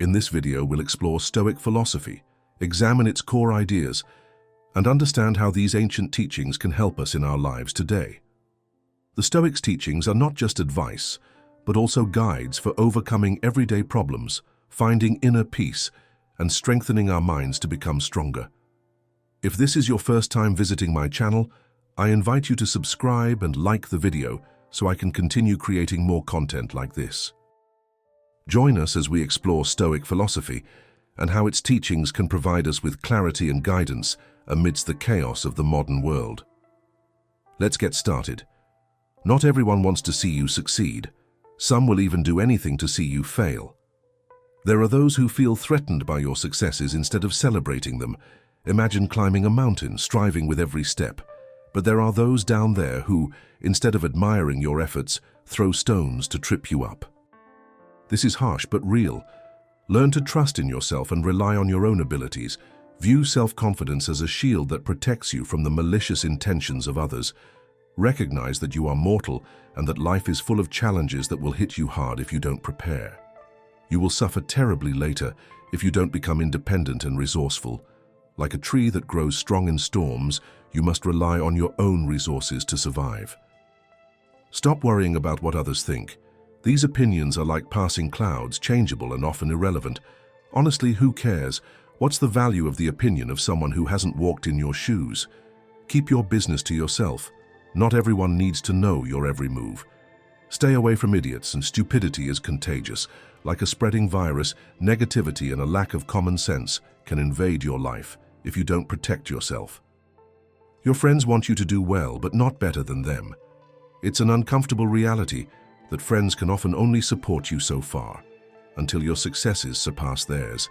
In this video, we'll explore Stoic philosophy, examine its core ideas, and understand how these ancient teachings can help us in our lives today. The Stoics' teachings are not just advice, but also guides for overcoming everyday problems, finding inner peace, and strengthening our minds to become stronger. If this is your first time visiting my channel, I invite you to subscribe and like the video so I can continue creating more content like this. Join us as we explore Stoic philosophy and how its teachings can provide us with clarity and guidance amidst the chaos of the modern world. Let's get started. Not everyone wants to see you succeed. Some will even do anything to see you fail. There are those who feel threatened by your successes instead of celebrating them. Imagine climbing a mountain, striving with every step. But there are those down there who, instead of admiring your efforts, throw stones to trip you up. This is harsh but real. Learn to trust in yourself and rely on your own abilities. View self-confidence as a shield that protects you from the malicious intentions of others. Recognize that you are mortal and that life is full of challenges that will hit you hard if you don't prepare. You will suffer terribly later if you don't become independent and resourceful. Like a tree that grows strong in storms, you must rely on your own resources to survive. Stop worrying about what others think. These opinions are like passing clouds, changeable and often irrelevant. Honestly, who cares? What's the value of the opinion of someone who hasn't walked in your shoes? Keep your business to yourself. Not everyone needs to know your every move. Stay away from idiots, and stupidity is contagious. Like a spreading virus, negativity and a lack of common sense can invade your life if you don't protect yourself. Your friends want you to do well, but not better than them. It's an uncomfortable reality that friends can often only support you so far, until your successes surpass theirs.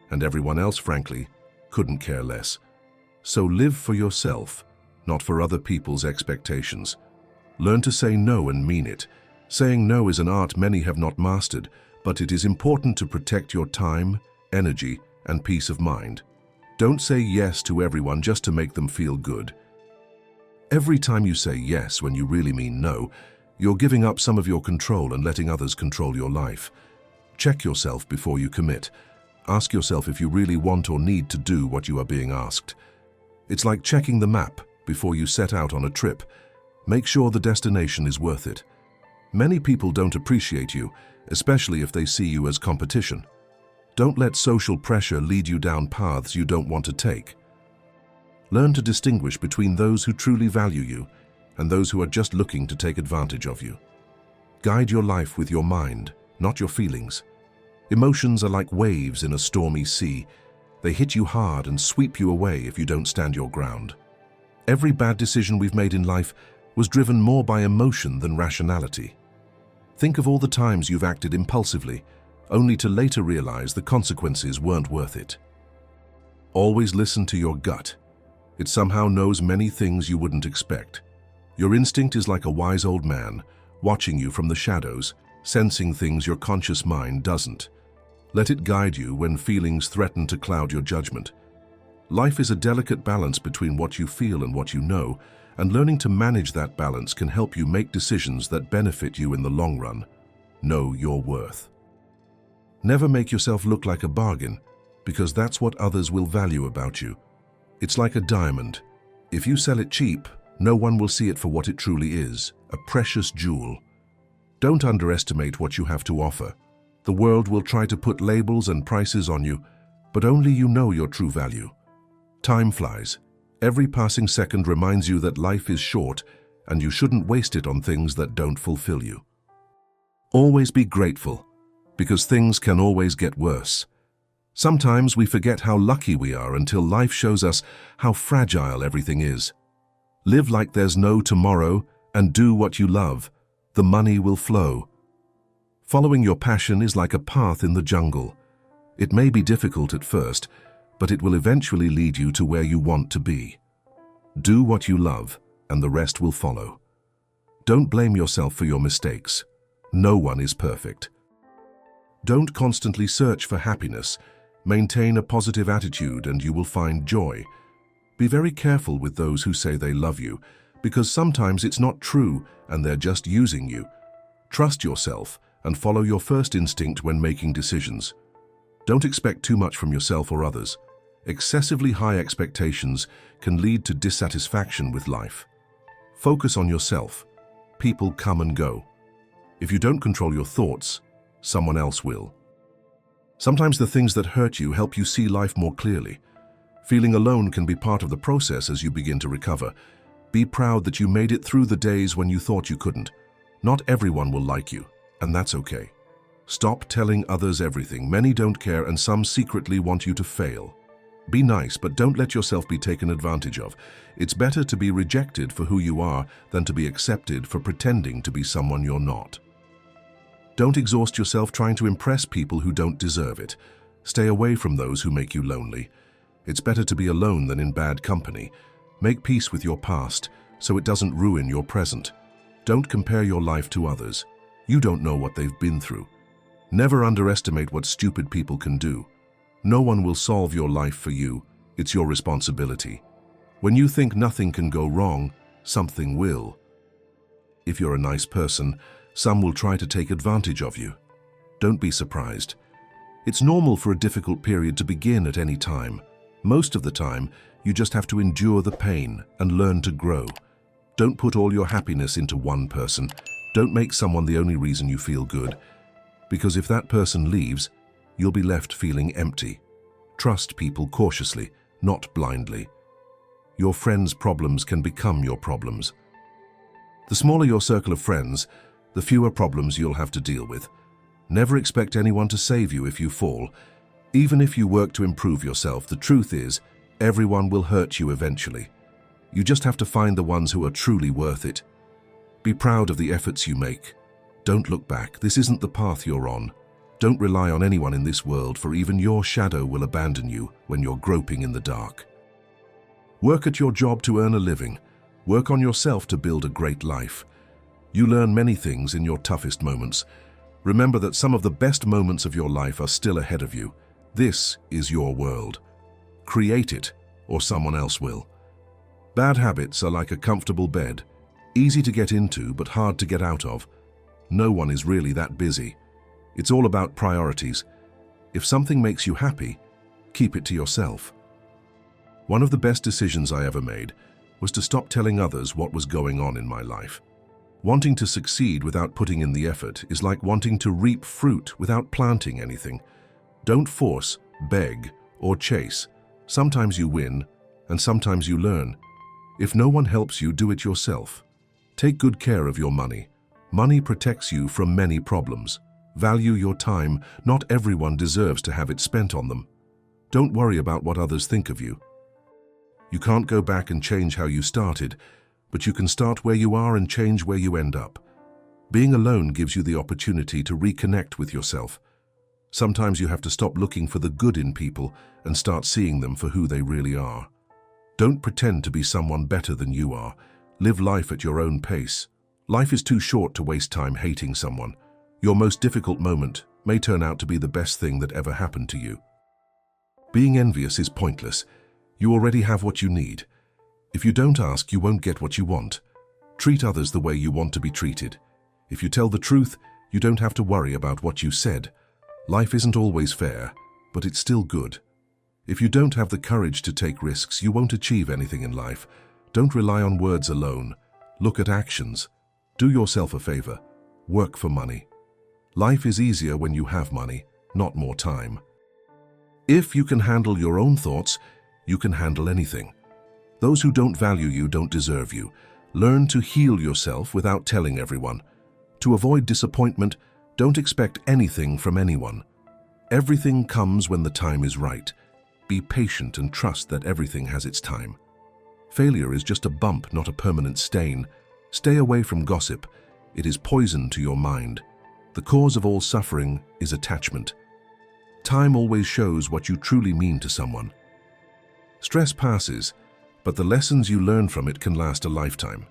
And everyone else, frankly, couldn't care less. So live for yourself, not for other people's expectations. Learn to say no and mean it. Saying no is an art many have not mastered, but it is important to protect your time, energy, and peace of mind. Don't say yes to everyone just to make them feel good. Every time you say yes when you really mean no, you're giving up some of your control and letting others control your life. Check yourself before you commit. Ask yourself if you really want or need to do what you are being asked. It's like checking the map before you set out on a trip. Make sure the destination is worth it. Many people don't appreciate you, especially if they see you as competition. Don't let social pressure lead you down paths you don't want to take. Learn to distinguish between those who truly value you and those who are just looking to take advantage of you. Guide your life with your mind, not your feelings. Emotions are like waves in a stormy sea. They hit you hard and sweep you away if you don't stand your ground. Every bad decision we've made in life was driven more by emotion than rationality. Think of all the times you've acted impulsively, only to later realize the consequences weren't worth it. Always listen to your gut. It somehow knows many things you wouldn't expect. Your instinct is like a wise old man, watching you from the shadows, sensing things your conscious mind doesn't. Let it guide you when feelings threaten to cloud your judgment. Life is a delicate balance between what you feel and what you know, and learning to manage that balance can help you make decisions that benefit you in the long run. Know your worth. Never make yourself look like a bargain, because that's what others will value about you. It's like a diamond. If you sell it cheap, no one will see it for what it truly is, a precious jewel. Don't underestimate what you have to offer. The world will try to put labels and prices on you, but only you know your true value. Time flies. Every passing second reminds you that life is short and you shouldn't waste it on things that don't fulfill you. Always be grateful, because things can always get worse. Sometimes we forget how lucky we are until life shows us how fragile everything is. Live like there's no tomorrow and do what you love. The money will flow. Following your passion is like a path in the jungle. It may be difficult at first, but it will eventually lead you to where you want to be. Do what you love, and the rest will follow. Don't blame yourself for your mistakes. No one is perfect. Don't constantly search for happiness. Maintain a positive attitude and you will find joy. Be very careful with those who say they love you, because sometimes it's not true and they're just using you. Trust yourself and follow your first instinct when making decisions. Don't expect too much from yourself or others. Excessively high expectations can lead to dissatisfaction with life. Focus on yourself. People come and go. If you don't control your thoughts, someone else will. Sometimes the things that hurt you help you see life more clearly. Feeling alone can be part of the process as you begin to recover. Be proud that you made it through the days when you thought you couldn't. Not everyone will like you, and that's okay. Stop telling others everything. Many don't care, and some secretly want you to fail. Be nice, but don't let yourself be taken advantage of. It's better to be rejected for who you are than to be accepted for pretending to be someone you're not. Don't exhaust yourself trying to impress people who don't deserve it. Stay away from those who make you lonely. It's better to be alone than in bad company. Make peace with your past so it doesn't ruin your present. Don't compare your life to others. You don't know what they've been through. Never underestimate what stupid people can do. No one will solve your life for you. It's your responsibility. When you think nothing can go wrong, something will. If you're a nice person, some will try to take advantage of you. Don't be surprised. It's normal for a difficult period to begin at any time. Most of the time, you just have to endure the pain and learn to grow. Don't put all your happiness into one person. Don't make someone the only reason you feel good. Because if that person leaves, you'll be left feeling empty. Trust people cautiously, not blindly. Your friends' problems can become your problems. The smaller your circle of friends, the fewer problems you'll have to deal with. Never expect anyone to save you if you fall. Even if you work to improve yourself, the truth is, everyone will hurt you eventually. You just have to find the ones who are truly worth it. Be proud of the efforts you make. Don't look back. This isn't the path you're on. Don't rely on anyone in this world, for even your shadow will abandon you when you're groping in the dark. Work at your job to earn a living. Work on yourself to build a great life. You learn many things in your toughest moments. Remember that some of the best moments of your life are still ahead of you. This is your world. Create it, or someone else will. Bad habits are like a comfortable bed, easy to get into but hard to get out of. No one is really that busy. It's all about priorities. If something makes you happy, keep it to yourself. One of the best decisions I ever made was to stop telling others what was going on in my life. Wanting to succeed without putting in the effort is like wanting to reap fruit without planting anything. Don't force, beg, or chase. Sometimes you win, and sometimes you learn. If no one helps you, do it yourself. Take good care of your money. Money protects you from many problems. Value your time. Not everyone deserves to have it spent on them. Don't worry about what others think of you. You can't go back and change how you started, but you can start where you are and change where you end up. Being alone gives you the opportunity to reconnect with yourself. Sometimes you have to stop looking for the good in people and start seeing them for who they really are. Don't pretend to be someone better than you are. Live life at your own pace. Life is too short to waste time hating someone. Your most difficult moment may turn out to be the best thing that ever happened to you. Being envious is pointless. You already have what you need. If you don't ask, you won't get what you want. Treat others the way you want to be treated. If you tell the truth, you don't have to worry about what you said. Life isn't always fair, but it's still good. If you don't have the courage to take risks, you won't achieve anything in life. Don't rely on words alone. Look at actions. Do yourself a favor. Work for money. Life is easier when you have money, not more time. If you can handle your own thoughts, you can handle anything. Those who don't value you don't deserve you. Learn to heal yourself without telling everyone. To avoid disappointment, don't expect anything from anyone. Everything comes when the time is right. Be patient and trust that everything has its time. Failure is just a bump, not a permanent stain. Stay away from gossip. It is poison to your mind. The cause of all suffering is attachment. Time always shows what you truly mean to someone. Stress passes, but the lessons you learn from it can last a lifetime.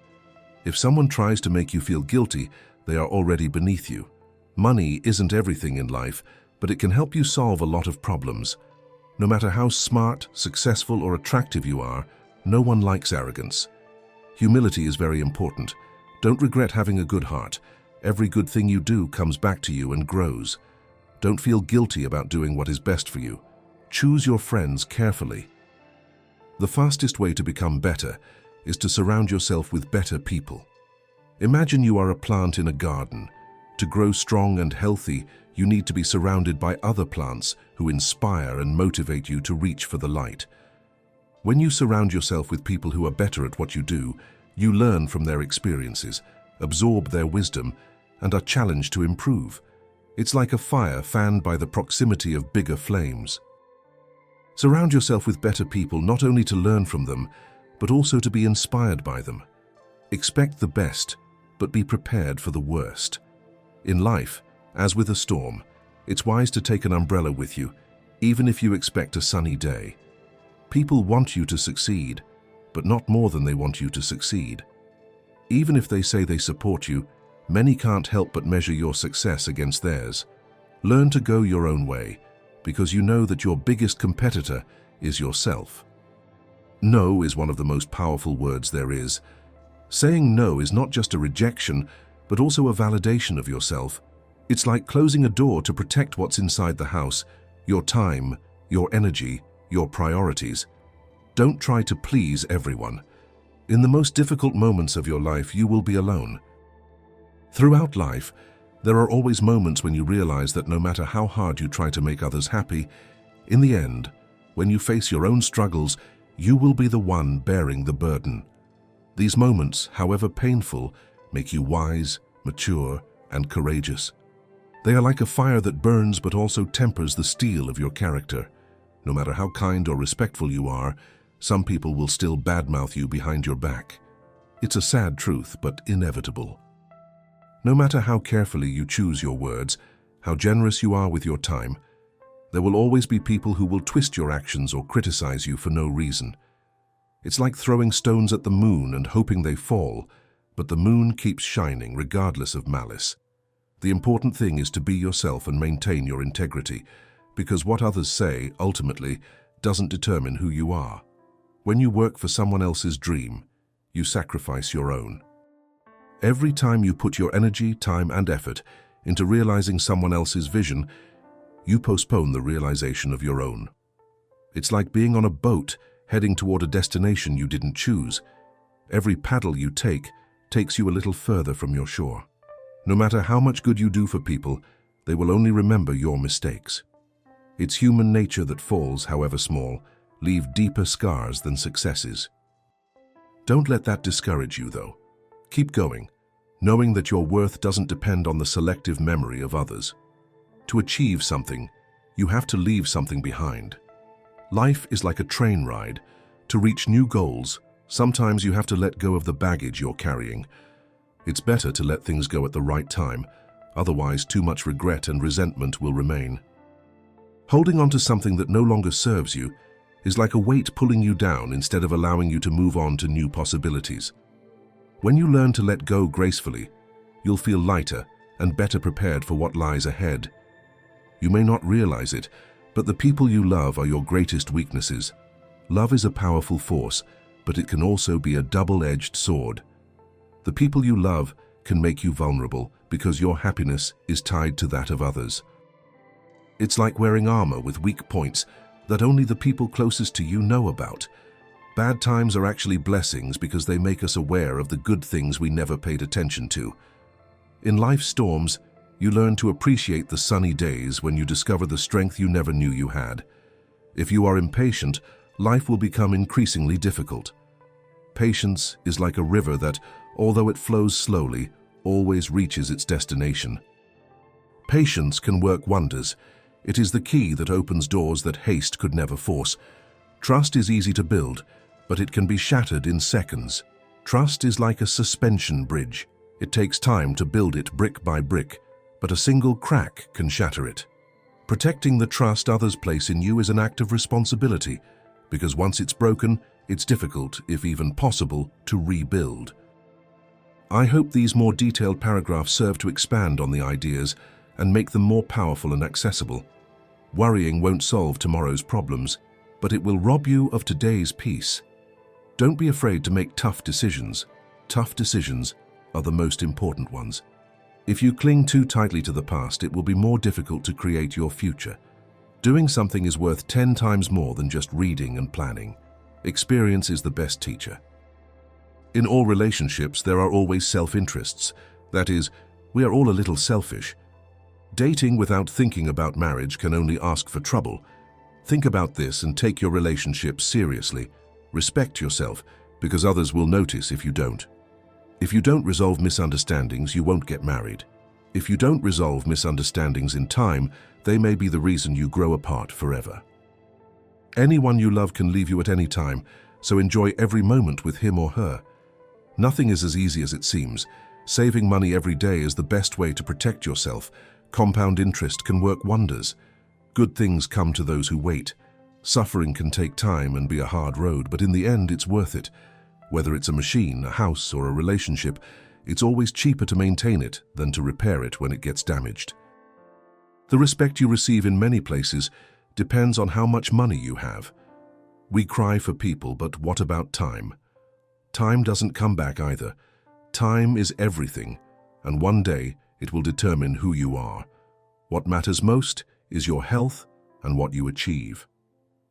If someone tries to make you feel guilty, they are already beneath you. Money isn't everything in life, but it can help you solve a lot of problems. No matter how smart, successful, or attractive you are, no one likes arrogance. Humility is very important. Don't regret having a good heart. Every good thing you do comes back to you and grows. Don't feel guilty about doing what is best for you. Choose your friends carefully. The fastest way to become better is to surround yourself with better people. Imagine you are a plant in a garden. To grow strong and healthy, you need to be surrounded by other plants who inspire and motivate you to reach for the light. When you surround yourself with people who are better at what you do, you learn from their experiences, absorb their wisdom, and are challenged to improve. It's like a fire fanned by the proximity of bigger flames. Surround yourself with better people not only to learn from them, but also to be inspired by them. Expect the best, but be prepared for the worst. In life, as with a storm, it's wise to take an umbrella with you, even if you expect a sunny day. People want you to succeed, but not more than they want you to succeed. Even if they say they support you, many can't help but measure your success against theirs. Learn to go your own way, because you know that your biggest competitor is yourself. No is one of the most powerful words there is. Saying no is not just a rejection, but also a validation of yourself. It's like closing a door to protect what's inside the house, your time, your energy, your priorities. Don't try to please everyone. In the most difficult moments of your life, you will be alone. Throughout life, there are always moments when you realize that no matter how hard you try to make others happy, in the end, when you face your own struggles, you will be the one bearing the burden. These moments, however painful, make you wise, mature, and courageous. They are like a fire that burns but also tempers the steel of your character. No matter how kind or respectful you are, some people will still badmouth you behind your back. It's a sad truth, but inevitable. No matter how carefully you choose your words, how generous you are with your time, there will always be people who will twist your actions or criticize you for no reason. It's like throwing stones at the moon and hoping they fall, but the moon keeps shining regardless of malice. The important thing is to be yourself and maintain your integrity, because what others say, ultimately, doesn't determine who you are. When you work for someone else's dream, you sacrifice your own. Every time you put your energy, time, and effort into realizing someone else's vision, you postpone the realization of your own. It's like being on a boat heading toward a destination you didn't choose. Every paddle you take takes you a little further from your shore. No matter how much good you do for people, they will only remember your mistakes. It's human nature that falls, however small, leave deeper scars than successes. Don't let that discourage you, though. Keep going, knowing that your worth doesn't depend on the selective memory of others. To achieve something, you have to leave something behind. Life is like a train ride. To reach new goals, sometimes you have to let go of the baggage you're carrying. It's better to let things go at the right time, otherwise too much regret and resentment will remain. Holding on to something that no longer serves you is like a weight pulling you down instead of allowing you to move on to new possibilities. When you learn to let go gracefully, you'll feel lighter and better prepared for what lies ahead. You may not realize it, but the people you love are your greatest weaknesses. Love is a powerful force, but it can also be a double-edged sword. The people you love can make you vulnerable because your happiness is tied to that of others. It's like wearing armor with weak points that only the people closest to you know about. Bad times are actually blessings because they make us aware of the good things we never paid attention to. In life's storms, you learn to appreciate the sunny days when you discover the strength you never knew you had. If you are impatient, life will become increasingly difficult. Patience is like a river that, although it flows slowly, always reaches its destination. Patience can work wonders. It is the key that opens doors that haste could never force. Trust is easy to build, but it can be shattered in seconds. Trust is like a suspension bridge. It takes time to build it brick by brick, but a single crack can shatter it. Protecting the trust others place in you is an act of responsibility, because once it's broken, it's difficult, if even possible, to rebuild. I hope these more detailed paragraphs serve to expand on the ideas and make them more powerful and accessible. Worrying won't solve tomorrow's problems, but it will rob you of today's peace. Don't be afraid to make tough decisions. Tough decisions are the most important ones. If you cling too tightly to the past, it will be more difficult to create your future. Doing something is worth 10 times more than just reading and planning. Experience is the best teacher. In all relationships, there are always self-interests. That is, we are all a little selfish. Dating without thinking about marriage can only ask for trouble. Think about this and take your relationship seriously. Respect yourself, because others will notice if you don't. If you don't resolve misunderstandings, you won't get married. If you don't resolve misunderstandings in time, they may be the reason you grow apart forever. Anyone you love can leave you at any time, so enjoy every moment with him or her. Nothing is as easy as it seems. Saving money every day is the best way to protect yourself. Compound interest can work wonders. Good things come to those who wait. Suffering can take time and be a hard road, but in the end it's worth it. Whether it's a machine, a house, or a relationship, it's always cheaper to maintain it than to repair it when it gets damaged. The respect you receive in many places depends on how much money you have. We cry for people, but what about time? Time doesn't come back either. Time is everything, and one day it will determine who you are. What matters most is your health and what you achieve.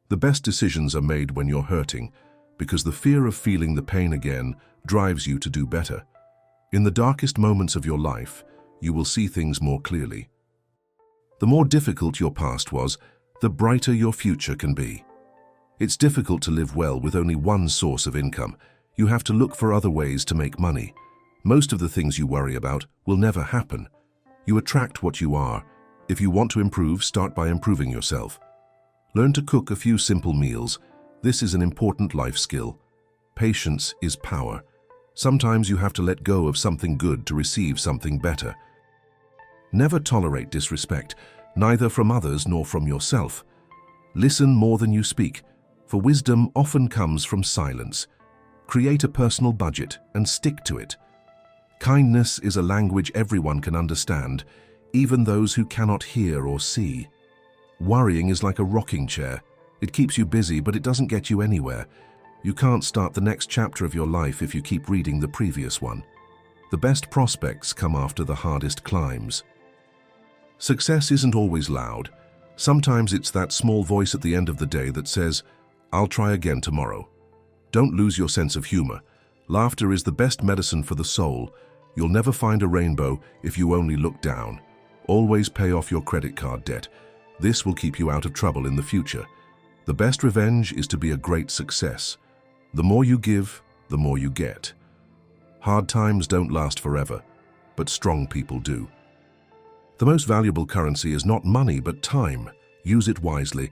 The best decisions are made when you're hurting, because the fear of feeling the pain again drives you to do better. In the darkest moments of your life, you will see things more clearly. The more difficult your past was, the brighter your future can be. It's difficult to live well with only one source of income. You have to look for other ways to make money. Most of the things you worry about will never happen. You attract what you are. If you want to improve, start by improving yourself. Learn to cook a few simple meals. This is an important life skill. Patience is power. Sometimes you have to let go of something good to receive something better. Never tolerate disrespect, neither from others nor from yourself. Listen more than you speak, for wisdom often comes from silence. Create a personal budget and stick to it. Kindness is a language everyone can understand, even those who cannot hear or see. Worrying is like a rocking chair. It keeps you busy, but it doesn't get you anywhere. You can't start the next chapter of your life if you keep reading the previous one. The best prospects come after the hardest climbs. Success isn't always loud. Sometimes it's that small voice at the end of the day that says, "I'll try again tomorrow." Don't lose your sense of humor. Laughter is the best medicine for the soul. You'll never find a rainbow if you only look down. Always pay off your credit card debt. This will keep you out of trouble in the future. The best revenge is to be a great success. The more you give, the more you get. Hard times don't last forever, but strong people do. The most valuable currency is not money, but time. Use it wisely.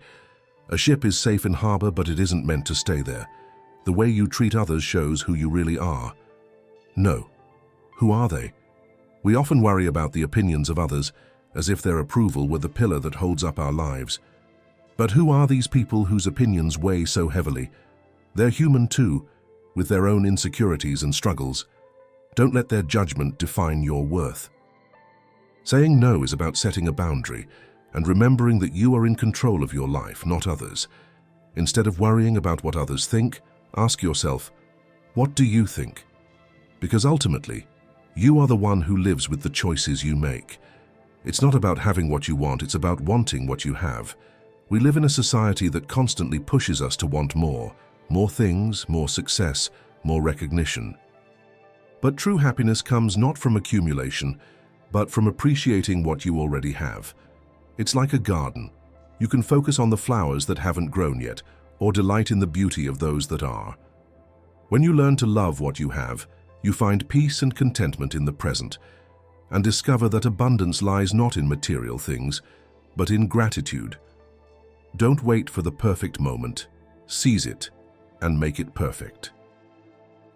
A ship is safe in harbor, but it isn't meant to stay there. The way you treat others shows who you really are. No. Who are they? We often worry about the opinions of others, as if their approval were the pillar that holds up our lives. But who are these people whose opinions weigh so heavily? They're human too, with their own insecurities and struggles. Don't let their judgment define your worth. Saying no is about setting a boundary and remembering that you are in control of your life, not others. Instead of worrying about what others think, ask yourself, what do you think? Because ultimately, you are the one who lives with the choices you make. It's not about having what you want, it's about wanting what you have. We live in a society that constantly pushes us to want more things, more success, more recognition. But true happiness comes not from accumulation, but from appreciating what you already have. It's like a garden. You can focus on the flowers that haven't grown yet, or delight in the beauty of those that are. When you learn to love what you have, you find peace and contentment in the present, and discover that abundance lies not in material things, but in gratitude. Don't wait for the perfect moment. Seize it and make it perfect.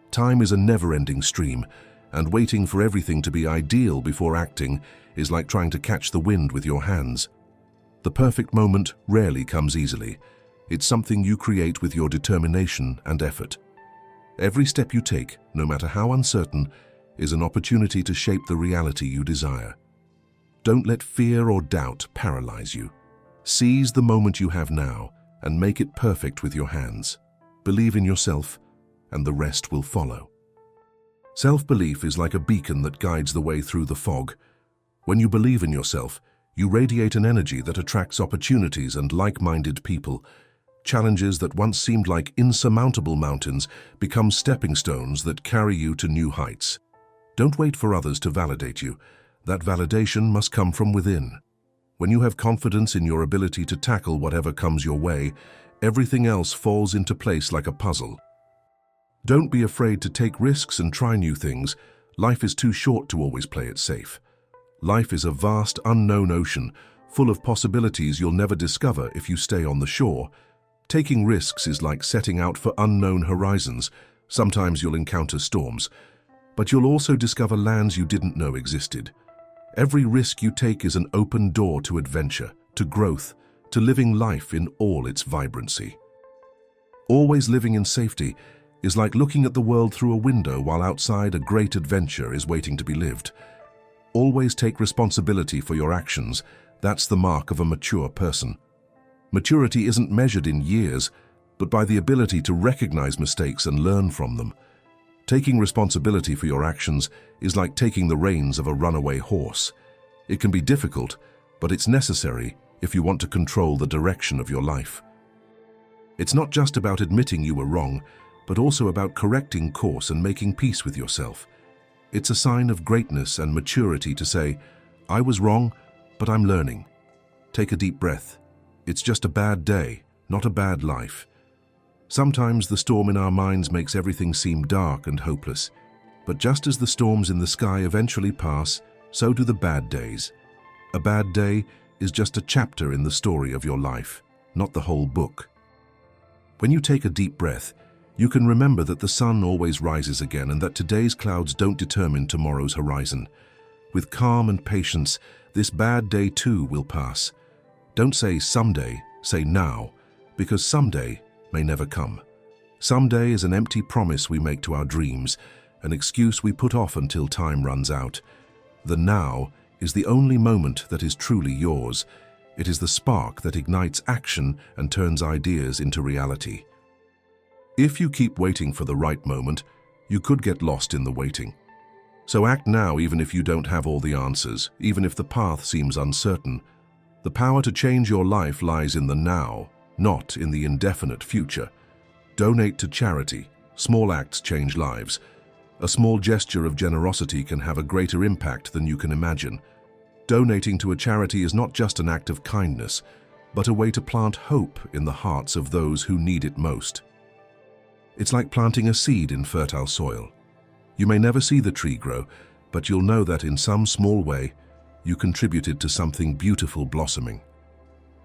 Time is a never-ending stream, and waiting for everything to be ideal before acting is like trying to catch the wind with your hands. The perfect moment rarely comes easily. It's something you create with your determination and effort. Every step you take, no matter how uncertain, is an opportunity to shape the reality you desire. Don't let fear or doubt paralyze you. Seize the moment you have now and make it perfect with your hands. Believe in yourself, and the rest will follow. Self-belief is like a beacon that guides the way through the fog. When you believe in yourself, you radiate an energy that attracts opportunities and like-minded people. Challenges that once seemed like insurmountable mountains become stepping stones that carry you to new heights. Don't wait for others to validate you. That validation must come from within. When you have confidence in your ability to tackle whatever comes your way, everything else falls into place like a puzzle. Don't be afraid to take risks and try new things. Life is too short to always play it safe. Life is a vast, unknown ocean, full of possibilities you'll never discover if you stay on the shore. Taking risks is like setting out for unknown horizons. Sometimes you'll encounter storms, but you'll also discover lands you didn't know existed. Every risk you take is an open door to adventure, to growth, to living life in all its vibrancy. Always living in safety is like looking at the world through a window while outside a great adventure is waiting to be lived. Always take responsibility for your actions. That's the mark of a mature person. Maturity isn't measured in years, but by the ability to recognize mistakes and learn from them. Taking responsibility for your actions is like taking the reins of a runaway horse. It can be difficult, but it's necessary if you want to control the direction of your life. It's not just about admitting you were wrong, but also about correcting course and making peace with yourself. It's a sign of greatness and maturity to say, I was wrong, but I'm learning. Take a deep breath. It's just a bad day, not a bad life. Sometimes the storm in our minds makes everything seem dark and hopeless. But just as the storms in the sky eventually pass, so do the bad days. A bad day is just a chapter in the story of your life, not the whole book. When you take a deep breath, you can remember that the sun always rises again and that today's clouds don't determine tomorrow's horizon. With calm and patience, this bad day too will pass. Don't say someday, say now, because someday may never come. Someday is an empty promise we make to our dreams, an excuse we put off until time runs out. The now is the only moment that is truly yours. It is the spark that ignites action and turns ideas into reality. If you keep waiting for the right moment, you could get lost in the waiting. So act now even if you don't have all the answers, even if the path seems uncertain. The power to change your life lies in the now, not in the indefinite future. Donate to charity. Small acts change lives. A small gesture of generosity can have a greater impact than you can imagine. Donating to a charity is not just an act of kindness, but a way to plant hope in the hearts of those who need it most. It's like planting a seed in fertile soil. You may never see the tree grow, but you'll know that in some small way, you contributed to something beautiful blossoming.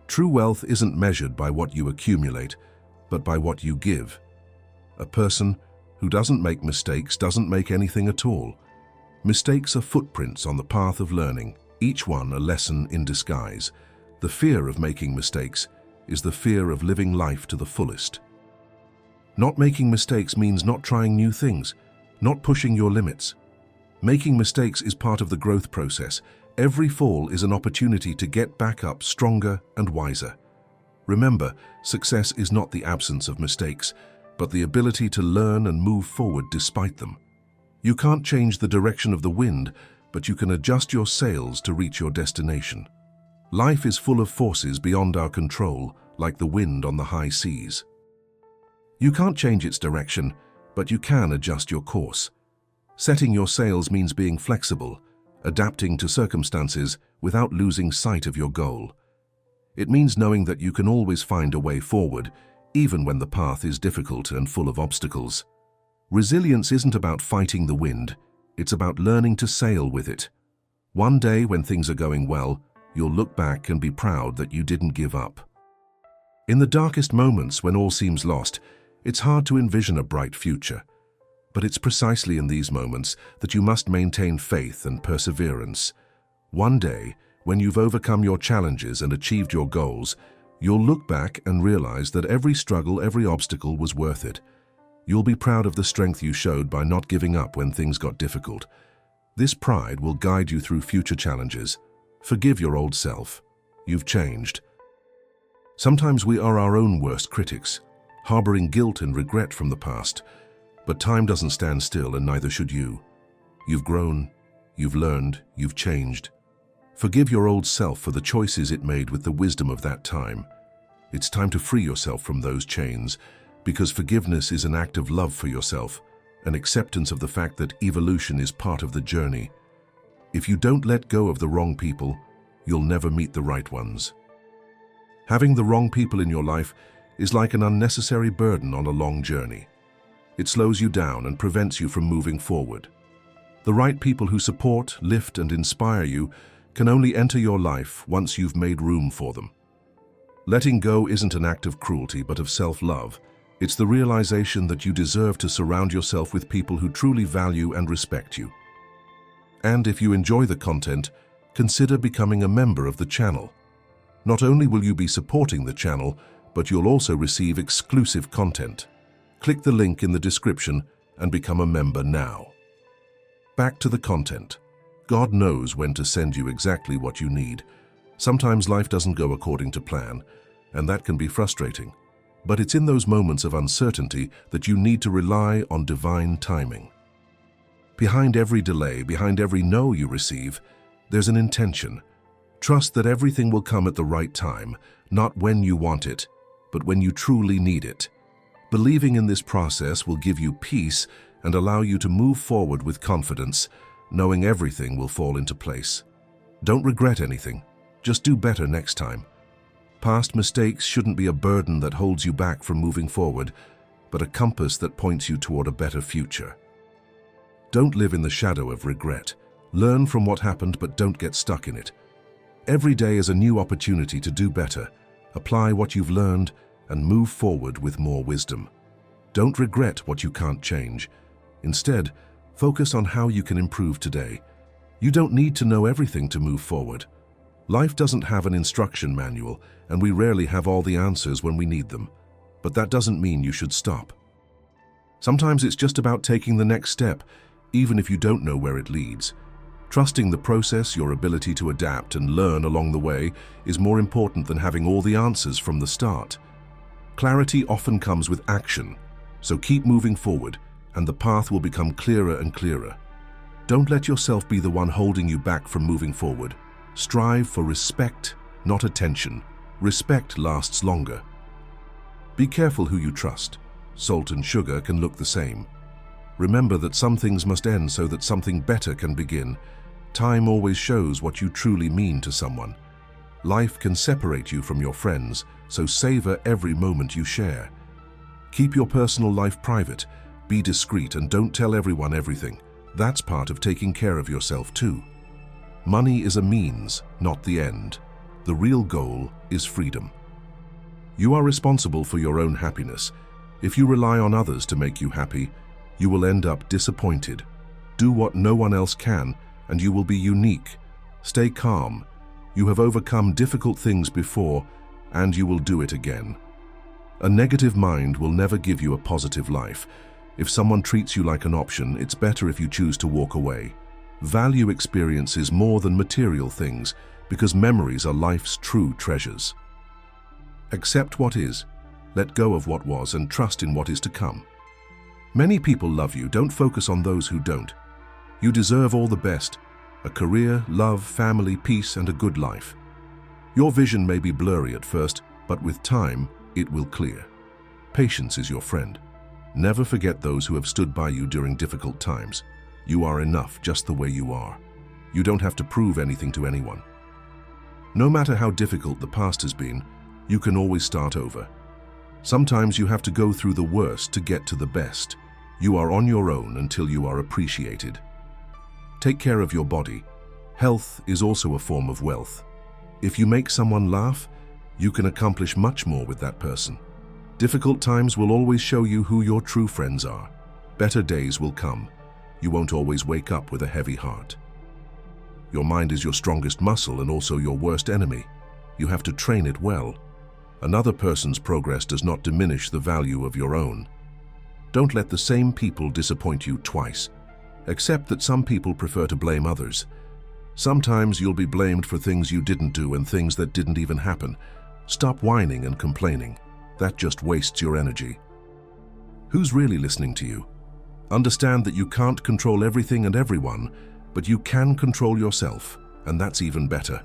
True wealth isn't measured by what you accumulate, but by what you give. A person who doesn't make mistakes doesn't make anything at all. Mistakes are footprints on the path of learning, each one a lesson in disguise. The fear of making mistakes is the fear of living life to the fullest. Not making mistakes means not trying new things, not pushing your limits. Making mistakes is part of the growth process. Every fall is an opportunity to get back up stronger and wiser. Remember, success is not the absence of mistakes, but the ability to learn and move forward despite them. You can't change the direction of the wind, but you can adjust your sails to reach your destination. Life is full of forces beyond our control, like the wind on the high seas. You can't change its direction, but you can adjust your course. Setting your sails means being flexible, adapting to circumstances without losing sight of your goal. It means knowing that you can always find a way forward, even when the path is difficult and full of obstacles. Resilience isn't about fighting the wind, it's about learning to sail with it. One day when things are going well, you'll look back and be proud that you didn't give up. In the darkest moments when all seems lost, it's hard to envision a bright future. But it's precisely in these moments that you must maintain faith and perseverance. One day, when you've overcome your challenges and achieved your goals, you'll look back and realize that every struggle, every obstacle was worth it. You'll be proud of the strength you showed by not giving up when things got difficult. This pride will guide you through future challenges. Forgive your old self. You've changed. Sometimes we are our own worst critics, harboring guilt and regret from the past. But time doesn't stand still, and neither should you. You've grown, you've learned, you've changed. Forgive your old self for the choices it made with the wisdom of that time. It's time to free yourself from those chains, because forgiveness is an act of love for yourself, an acceptance of the fact that evolution is part of the journey. If you don't let go of the wrong people, you'll never meet the right ones. Having the wrong people in your life is like an unnecessary burden on a long journey. It slows you down and prevents you from moving forward. The right people who support, lift, and inspire you can only enter your life once you've made room for them. Letting go isn't an act of cruelty, but of self-love. It's the realization that you deserve to surround yourself with people who truly value and respect you. And if you enjoy the content, consider becoming a member of the channel. Not only will you be supporting the channel, but you'll also receive exclusive content. Click the link in the description and become a member now. Back to the content. God knows when to send you exactly what you need. Sometimes life doesn't go according to plan, and that can be frustrating. But it's in those moments of uncertainty that you need to rely on divine timing. Behind every delay, behind every no you receive, there's an intention. Trust that everything will come at the right time, not when you want it, but when you truly need it. Believing in this process will give you peace and allow you to move forward with confidence, knowing everything will fall into place. Don't regret anything. Just do better next time. Past mistakes shouldn't be a burden that holds you back from moving forward, but a compass that points you toward a better future. Don't live in the shadow of regret. Learn from what happened, but don't get stuck in it. Every day is a new opportunity to do better. Apply what you've learned and move forward with more wisdom. Don't regret what you can't change. Instead, focus on how you can improve today. You don't need to know everything to move forward. Life doesn't have an instruction manual, and we rarely have all the answers when we need them. But that doesn't mean you should stop. Sometimes it's just about taking the next step, even if you don't know where it leads. Trusting the process, your ability to adapt and learn along the way, is more important than having all the answers from the start. Clarity often comes with action, so keep moving forward, and the path will become clearer and clearer. Don't let yourself be the one holding you back from moving forward. Strive for respect, not attention. Respect lasts longer. Be careful who you trust. Salt and sugar can look the same. Remember that some things must end so that something better can begin. Time always shows what you truly mean to someone. Life can separate you from your friends, so savor every moment you share. Keep your personal life private. Be discreet and don't tell everyone everything. That's part of taking care of yourself too. Money is a means, not the end. The real goal is freedom. You are responsible for your own happiness. If you rely on others to make you happy, you will end up disappointed. Do what no one else can, and you will be unique. Stay calm. You have overcome difficult things before, and you will do it again. A negative mind will never give you a positive life. If someone treats you like an option, it's better if you choose to walk away. Value experiences more than material things, because memories are life's true treasures. Accept what is, let go of what was, and trust in what is to come. Many people love you. Don't focus on those who don't. You deserve all the best: a career, love, family, peace, and a good life. Your vision may be blurry at first, but with time, it will clear. Patience is your friend. Never forget those who have stood by you during difficult times. You are enough just the way you are. You don't have to prove anything to anyone. No matter how difficult the past has been, you can always start over. Sometimes you have to go through the worst to get to the best. You are on your own until you are appreciated. Take care of your body. Health is also a form of wealth. If you make someone laugh, you can accomplish much more with that person. Difficult times will always show you who your true friends are. Better days will come. You won't always wake up with a heavy heart. Your mind is your strongest muscle and also your worst enemy. You have to train it well. Another person's progress does not diminish the value of your own. Don't let the same people disappoint you twice. Accept that some people prefer to blame others. Sometimes you'll be blamed for things you didn't do and things that didn't even happen. Stop whining and complaining. That just wastes your energy. Who's really listening to you? Understand that you can't control everything and everyone, but you can control yourself. and that's even better.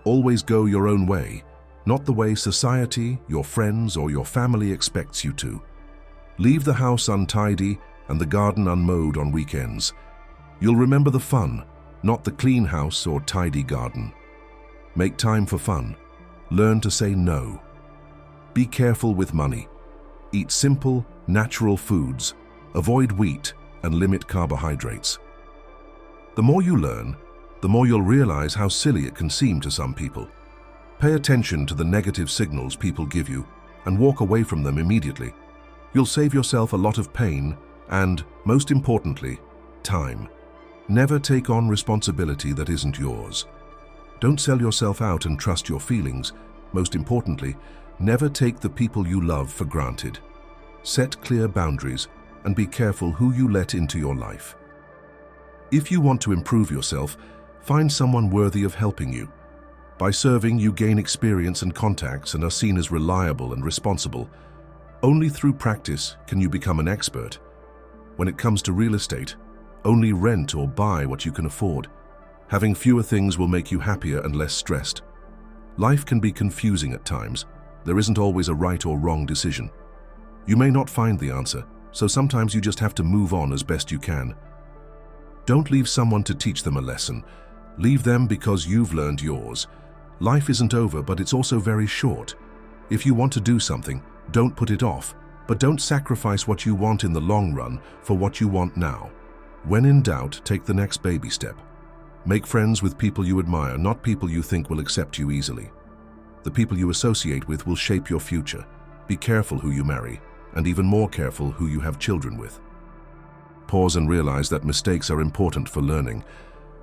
Always go your own way, not the way society, your friends, or your family expects you to. Leave the house untidy and the garden unmowed on weekends. You'll remember the fun, not the clean house or tidy garden. Make time for fun. Learn to say no. Be careful with money. Eat simple, natural foods. Avoid wheat and limit carbohydrates. The more you learn, the more you'll realize how silly it can seem to some people. Pay attention to the negative signals people give you and walk away from them immediately. You'll save yourself a lot of pain and, most importantly, time. Never take on responsibility that isn't yours. Don't sell yourself out and trust your feelings. Most importantly, never take the people you love for granted. Set clear boundaries and be careful who you let into your life. If you want to improve yourself, find someone worthy of helping you. By serving, you gain experience and contacts and are seen as reliable and responsible. Only through practice can you become an expert. When it comes to real estate, only rent or buy what you can afford. Having fewer things will make you happier and less stressed. Life can be confusing at times. There isn't always a right or wrong decision. You may not find the answer, so sometimes you just have to move on as best you can. Don't leave someone to teach them a lesson. Leave them because you've learned yours. Life isn't over, but it's also very short. If you want to do something, don't put it off, but don't sacrifice what you want in the long run for what you want now. When in doubt, take the next baby step. Make friends with people you admire, not people you think will accept you easily. The people you associate with will shape your future. Be careful who you marry, and even more careful who you have children with. Pause and realize that mistakes are important for learning.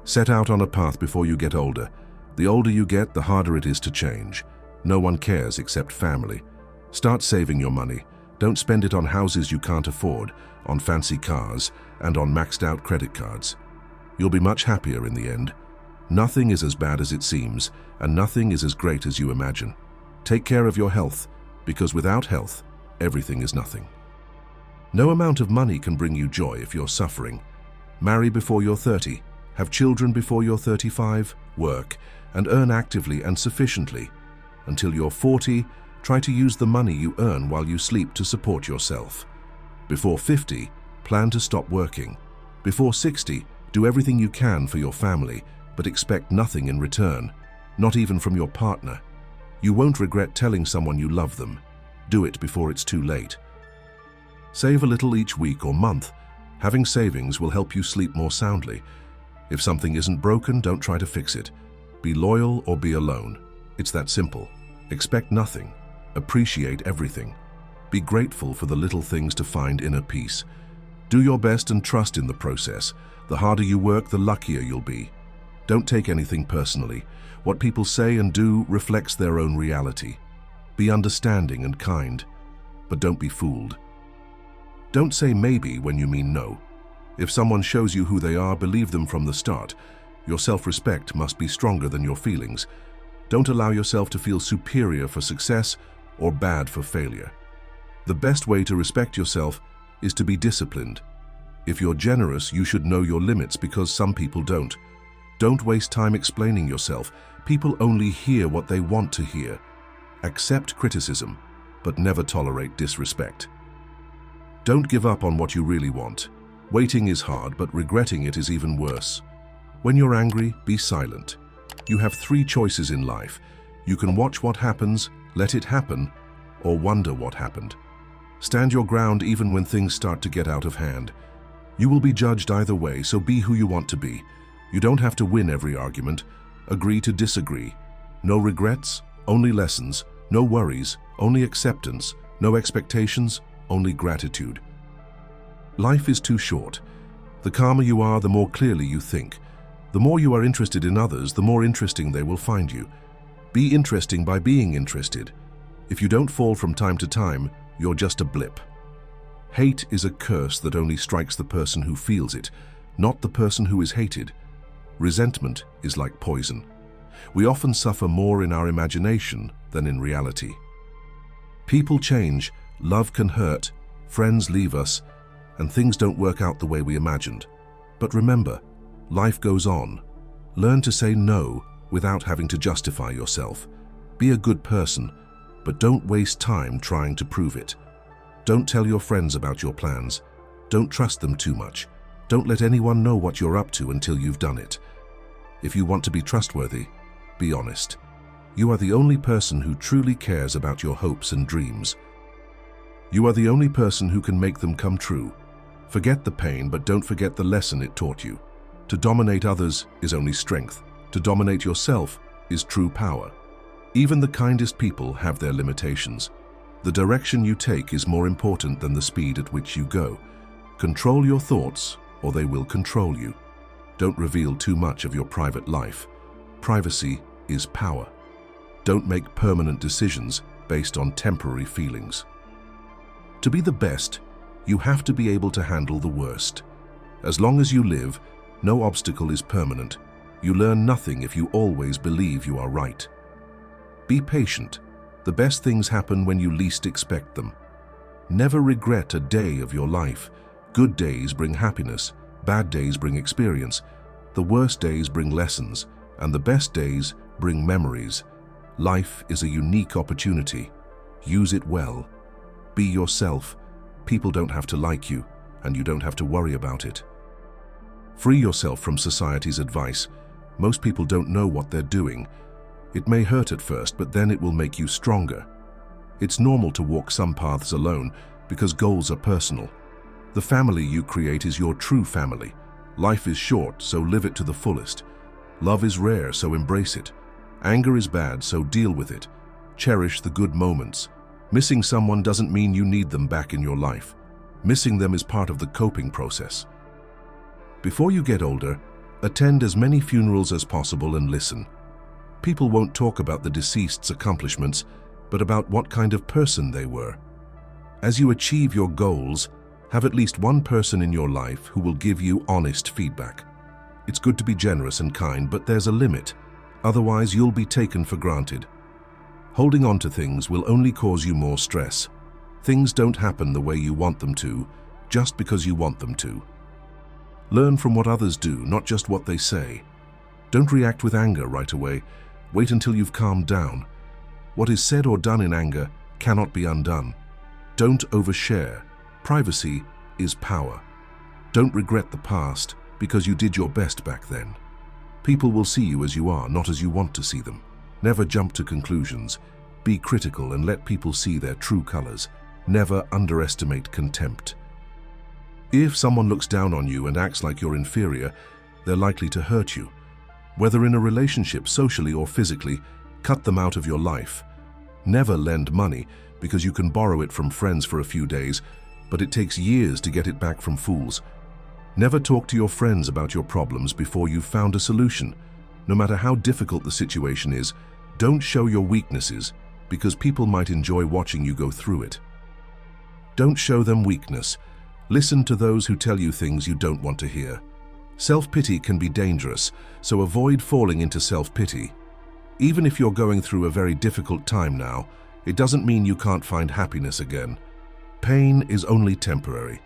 Set out on a path before you get older. The older you get, the harder it is to change. No one cares except family. Start saving your money. Don't spend it on houses you can't afford, on fancy cars, and on maxed-out credit cards. You'll be much happier in the end. Nothing is as bad as it seems, and nothing is as great as you imagine. Take care of your health, because without health, everything is nothing. No amount of money can bring you joy if you're suffering. Marry before you're 30, have children before you're 35, work, and earn actively and sufficiently. Until you're 40, try to use the money you earn while you sleep to support yourself. Before 50, plan to stop working. Before 60, do everything you can for your family, but expect nothing in return, not even from your partner. You won't regret telling someone you love them. Do it before it's too late. Save a little each week or month. Having savings will help you sleep more soundly. If something isn't broken, don't try to fix it. Be loyal or be alone. It's that simple. Expect nothing. Appreciate everything. Be grateful for the little things to find inner peace. Do your best and trust in the process. The harder you work, the luckier you'll be. Don't take anything personally. What people say and do reflects their own reality. Be understanding and kind, but don't be fooled. Don't say maybe when you mean no. If someone shows you who they are, believe them from the start. Your self-respect must be stronger than your feelings. Don't allow yourself to feel superior for success or bad for failure. The best way to respect yourself is to be disciplined. If you're generous, you should know your limits because some people don't. Don't waste time explaining yourself. People only hear what they want to hear. Accept criticism, but never tolerate disrespect. Don't give up on what you really want. Waiting is hard, but regretting it is even worse. When you're angry, be silent. You have 3 choices in life. You can watch what happens, let it happen, or wonder what happened. Stand your ground even when things start to get out of hand. You will be judged either way, so be who you want to be. You don't have to win every argument. Agree to disagree. No regrets, only lessons. No worries, only acceptance. No expectations, only gratitude. Life is too short. The calmer you are, the more clearly you think. The more you are interested in others, the more interesting they will find you. Be interesting by being interested. If you don't fall from time to time, you're just a blip. Hate is a curse that only strikes the person who feels it, not the person who is hated. Resentment is like poison. We often suffer more in our imagination than in reality. People change, love can hurt, friends leave us, and things don't work out the way we imagined. But remember, life goes on. Learn to say no without having to justify yourself. Be a good person, but don't waste time trying to prove it. Don't tell your friends about your plans. Don't trust them too much. Don't let anyone know what you're up to until you've done it. If you want to be trustworthy, be honest. You are the only person who truly cares about your hopes and dreams. You are the only person who can make them come true. Forget the pain, but don't forget the lesson it taught you. To dominate others is only strength. To dominate yourself is true power. Even the kindest people have their limitations. The direction you take is more important than the speed at which you go. Control your thoughts, or they will control you. Don't reveal too much of your private life. Privacy is power. Don't make permanent decisions based on temporary feelings. To be the best, you have to be able to handle the worst. As long as you live, no obstacle is permanent. You learn nothing if you always believe you are right. Be patient. The best things happen when you least expect them. Never regret a day of your life. Good days bring happiness, bad days bring experience, the worst days bring lessons, and the best days bring memories. Life is a unique opportunity. Use it well. Be yourself. People don't have to like you, and you don't have to worry about it. Free yourself from society's advice. Most people don't know what they're doing. It may hurt at first, but then it will make you stronger. It's normal to walk some paths alone because goals are personal. The family you create is your true family. Life is short, so live it to the fullest. Love is rare, so embrace it. Anger is bad, so deal with it. Cherish the good moments. Missing someone doesn't mean you need them back in your life. Missing them is part of the coping process. Before you get older, attend as many funerals as possible and listen. People won't talk about the deceased's accomplishments, but about what kind of person they were. As you achieve your goals, have at least one person in your life who will give you honest feedback. It's good to be generous and kind, but there's a limit. Otherwise, you'll be taken for granted. Holding on to things will only cause you more stress. Things don't happen the way you want them to, just because you want them to. Learn from what others do, not just what they say. Don't react with anger right away. Wait until you've calmed down. What is said or done in anger cannot be undone. Don't overshare. Privacy is power. Don't regret the past because you did your best back then. People will see you as you are, not as you want to see them. Never jump to conclusions. Be critical and let people see their true colors. Never underestimate contempt. If someone looks down on you and acts like you're inferior, they're likely to hurt you. Whether in a relationship, socially or physically, cut them out of your life. Never lend money because you can borrow it from friends for a few days, but it takes years to get it back from fools. Never talk to your friends about your problems before you've found a solution. No matter how difficult the situation is, don't show your weaknesses because people might enjoy watching you go through it. Don't show them weakness. Listen to those who tell you things you don't want to hear. Self-pity can be dangerous, so avoid falling into self-pity. Even if you're going through a very difficult time now, it doesn't mean you can't find happiness again. Pain is only temporary.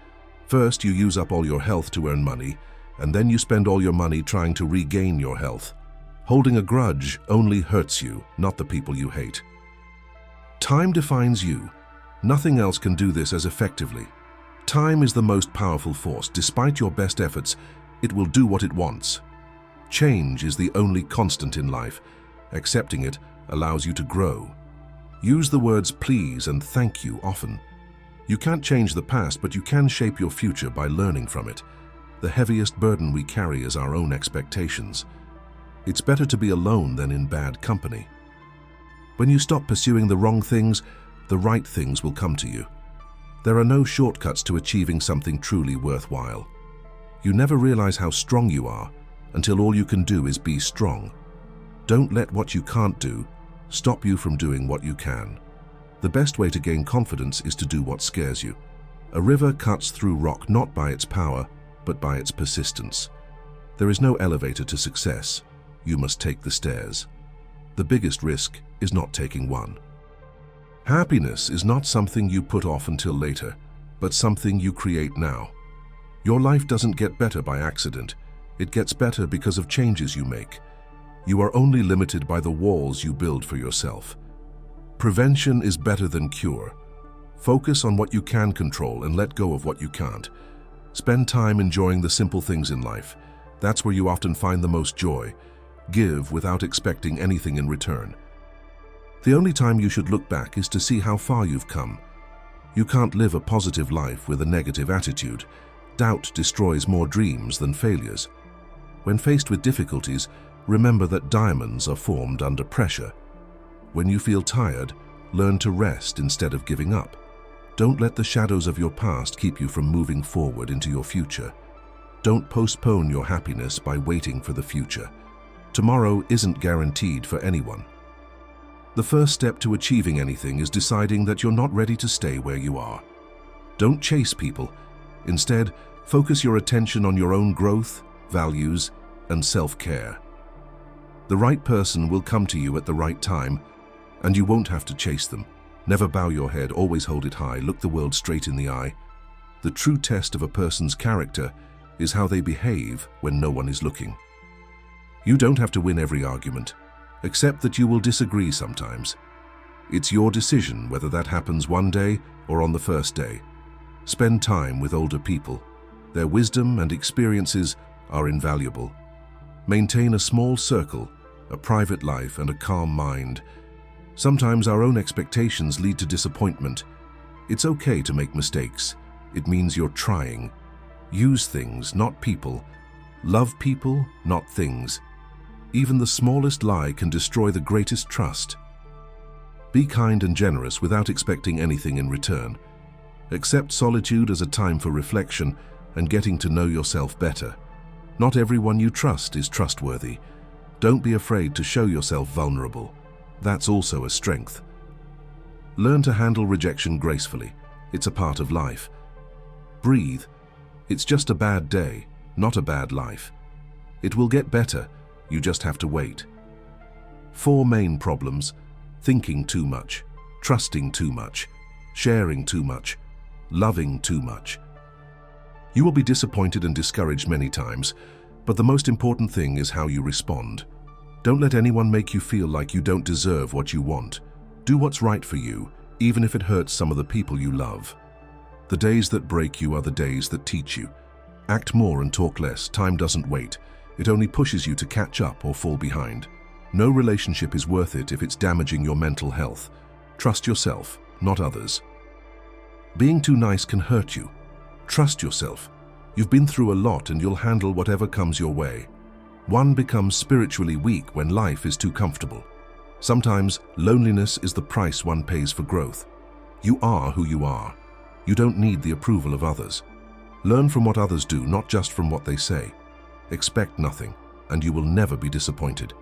First, you use up all your health to earn money, and then you spend all your money trying to regain your health. Holding a grudge only hurts you, not the people you hate. Time defines you. Nothing else can do this as effectively. Time is the most powerful force. Despite your best efforts, it will do what it wants. Change is the only constant in life. Accepting it allows you to grow. Use the words please and thank you often. You can't change the past, but you can shape your future by learning from it. The heaviest burden we carry is our own expectations. It's better to be alone than in bad company. When you stop pursuing the wrong things, the right things will come to you. There are no shortcuts to achieving something truly worthwhile. You never realize how strong you are until all you can do is be strong. Don't let what you can't do stop you from doing what you can. The best way to gain confidence is to do what scares you. A river cuts through rock not by its power, but by its persistence. There is no elevator to success. You must take the stairs. The biggest risk is not taking one. Happiness is not something you put off until later, but something you create now. Your life doesn't get better by accident. It gets better because of changes you make. You are only limited by the walls you build for yourself. Prevention is better than cure. Focus on what you can control and let go of what you can't. Spend time enjoying the simple things in life. That's where you often find the most joy. Give without expecting anything in return. The only time you should look back is to see how far you've come. You can't live a positive life with a negative attitude. Doubt destroys more dreams than failures. When faced with difficulties, remember that diamonds are formed under pressure. When you feel tired, learn to rest instead of giving up. Don't let the shadows of your past keep you from moving forward into your future. Don't postpone your happiness by waiting for the future. Tomorrow isn't guaranteed for anyone. The first step to achieving anything is deciding that you're not ready to stay where you are. Don't chase people. Instead, focus your attention on your own growth, values, and self-care. The right person will come to you at the right time, and you won't have to chase them. Never bow your head, always hold it high, look the world straight in the eye. The true test of a person's character is how they behave when no one is looking. You don't have to win every argument. Accept that you will disagree sometimes. It's your decision whether that happens one day or on the first day. Spend time with older people. Their wisdom and experiences are invaluable. Maintain a small circle, a private life, and a calm mind. Sometimes our own expectations lead to disappointment. It's okay to make mistakes. It means you're trying. Use things, not people. Love people, not things. Even the smallest lie can destroy the greatest trust. Be kind and generous without expecting anything in return. Accept solitude as a time for reflection and getting to know yourself better. Not everyone you trust is trustworthy. Don't be afraid to show yourself vulnerable. That's also a strength. Learn to handle rejection gracefully. It's a part of life. Breathe. It's just a bad day, not a bad life. It will get better. You just have to wait. 4 main problems: thinking too much, trusting too much, sharing too much, loving too much. You will be disappointed and discouraged many times, but the most important thing is how you respond. Don't let anyone make you feel like you don't deserve what you want. Do what's right for you, even if it hurts some of the people you love. The days that break you are the days that teach you. Act more and talk less. Time doesn't wait. It only pushes you to catch up or fall behind. No relationship is worth it if it's damaging your mental health. Trust yourself, not others. Being too nice can hurt you. Trust yourself. You've been through a lot and you'll handle whatever comes your way. One becomes spiritually weak when life is too comfortable. Sometimes loneliness is the price one pays for growth. You are who you are. You don't need the approval of others. Learn from what others do, not just from what they say. Expect nothing, and you will never be disappointed.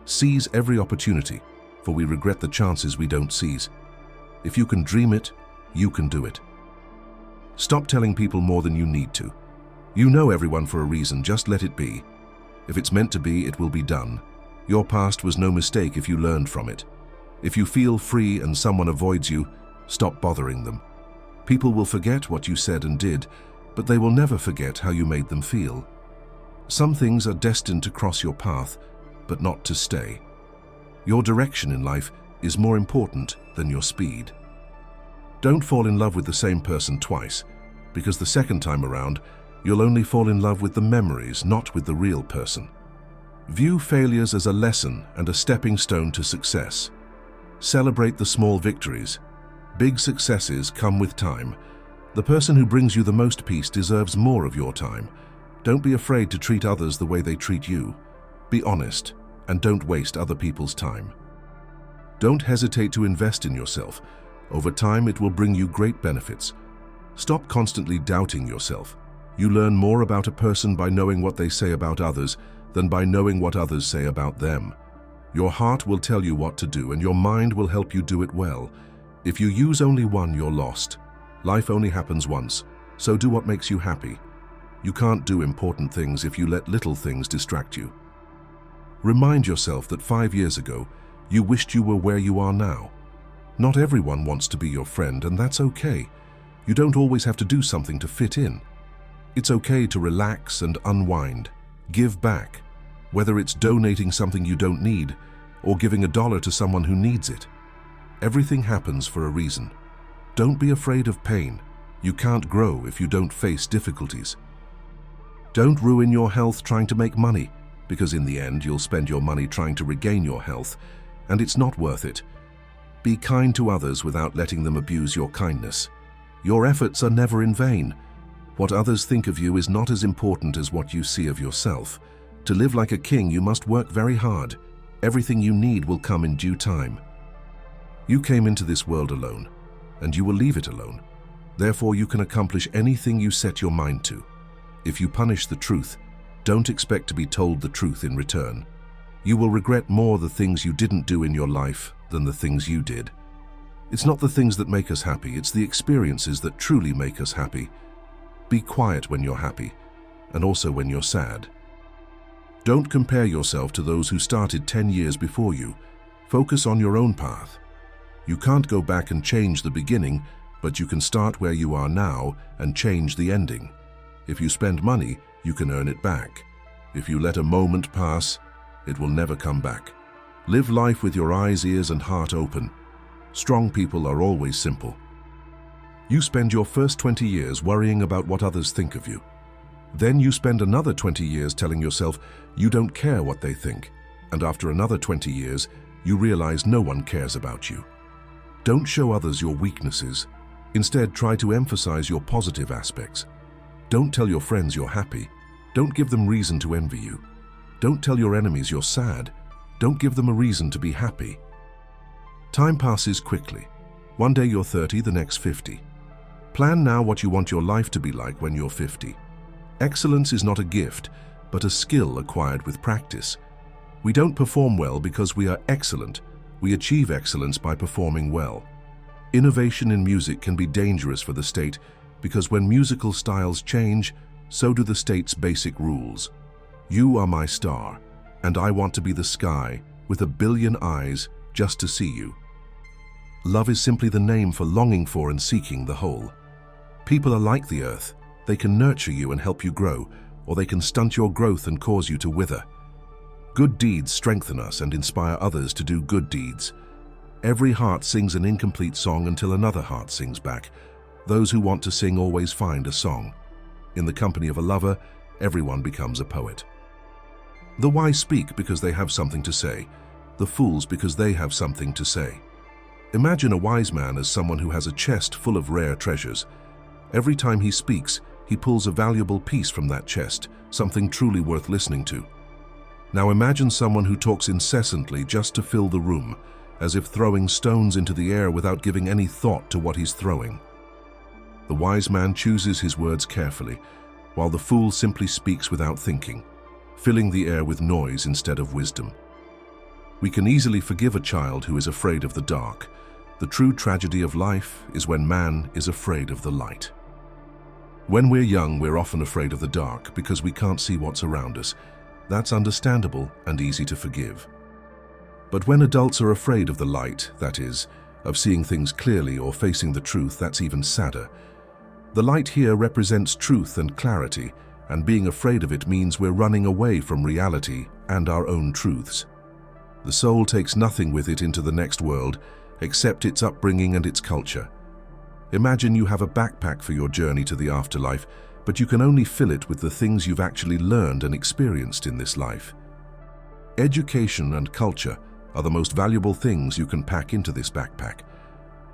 Seize every opportunity, for we regret the chances we don't seize. If you can dream it, you can do it. Stop telling people more than you need to. You know everyone for a reason, just let it be. If it's meant to be, it will be done. Your past was no mistake if you learned from it. If you feel free and someone avoids you, stop bothering them. People will forget what you said and did, but they will never forget how you made them feel. Some things are destined to cross your path, but not to stay. Your direction in life is more important than your speed. Don't fall in love with the same person twice, because the second time around, you'll only fall in love with the memories, not with the real person. View failures as a lesson and a stepping stone to success. Celebrate the small victories. Big successes come with time. The person who brings you the most peace deserves more of your time. Don't be afraid to treat others the way they treat you. Be honest, and don't waste other people's time. Don't hesitate to invest in yourself. Over time, it will bring you great benefits. Stop constantly doubting yourself. You learn more about a person by knowing what they say about others than by knowing what others say about them. Your heart will tell you what to do, and your mind will help you do it well. If you use only one, you're lost. Life only happens once, so do what makes you happy. You can't do important things if you let little things distract you. Remind yourself that 5 years ago, you wished you were where you are now. Not everyone wants to be your friend, and that's okay. You don't always have to do something to fit in. It's okay to relax and unwind. Give back, whether it's donating something you don't need or giving $1 to someone who needs it. Everything happens for a reason. Don't be afraid of pain. You can't grow if you don't face difficulties. Don't ruin your health trying to make money, because in the end you'll spend your money trying to regain your health, and it's not worth it. Be kind to others without letting them abuse your kindness. Your efforts are never in vain. What others think of you is not as important as what you see of yourself. To live like a king, you must work very hard. Everything you need will come in due time. You came into this world alone, and you will leave it alone. Therefore, you can accomplish anything you set your mind to. If you punish the truth, don't expect to be told the truth in return. You will regret more the things you didn't do in your life than the things you did. It's not the things that make us happy, it's the experiences that truly make us happy. Be quiet when you're happy, and also when you're sad. Don't compare yourself to those who started 10 years before you. Focus on your own path. You can't go back and change the beginning, but you can start where you are now and change the ending. If you spend money, you can earn it back. If you let a moment pass, it will never come back. Live life with your eyes, ears, and heart open. Strong people are always simple. You spend your first 20 years worrying about what others think of you. Then you spend another 20 years telling yourself you don't care what they think. And after another 20 years, you realize no one cares about you. Don't show others your weaknesses. Instead, try to emphasize your positive aspects. Don't tell your friends you're happy. Don't give them reason to envy you. Don't tell your enemies you're sad. Don't give them a reason to be happy. Time passes quickly. One day you're 30, the next 50. Plan now what you want your life to be like when you're 50. Excellence is not a gift, but a skill acquired with practice. We don't perform well because we are excellent. We achieve excellence by performing well. Innovation in music can be dangerous for the state because when musical styles change, so do the state's basic rules. You are my star, and I want to be the sky with 1 billion eyes just to see you. Love is simply the name for longing for and seeking the whole. People are like the earth. They can nurture you and help you grow, or they can stunt your growth and cause you to wither. Good deeds strengthen us and inspire others to do good deeds. Every heart sings an incomplete song until another heart sings back. Those who want to sing always find a song. In the company of a lover, everyone becomes a poet. The wise speak because they have something to say. The fools because they have something to say. Imagine a wise man as someone who has a chest full of rare treasures. Every time he speaks, he pulls a valuable piece from that chest, something truly worth listening to. Now imagine someone who talks incessantly just to fill the room, as if throwing stones into the air without giving any thought to what he's throwing. The wise man chooses his words carefully, while the fool simply speaks without thinking, filling the air with noise instead of wisdom. We can easily forgive a child who is afraid of the dark. The true tragedy of life is when man is afraid of the light. When we're young, we're often afraid of the dark because we can't see what's around us. That's understandable and easy to forgive. But when adults are afraid of the light, that is, of seeing things clearly or facing the truth, that's even sadder. The light here represents truth and clarity, and being afraid of it means we're running away from reality and our own truths. The soul takes nothing with it into the next world except its upbringing and its culture. Imagine you have a backpack for your journey to the afterlife, but you can only fill it with the things you've actually learned and experienced in this life. Education and culture are the most valuable things you can pack into this backpack.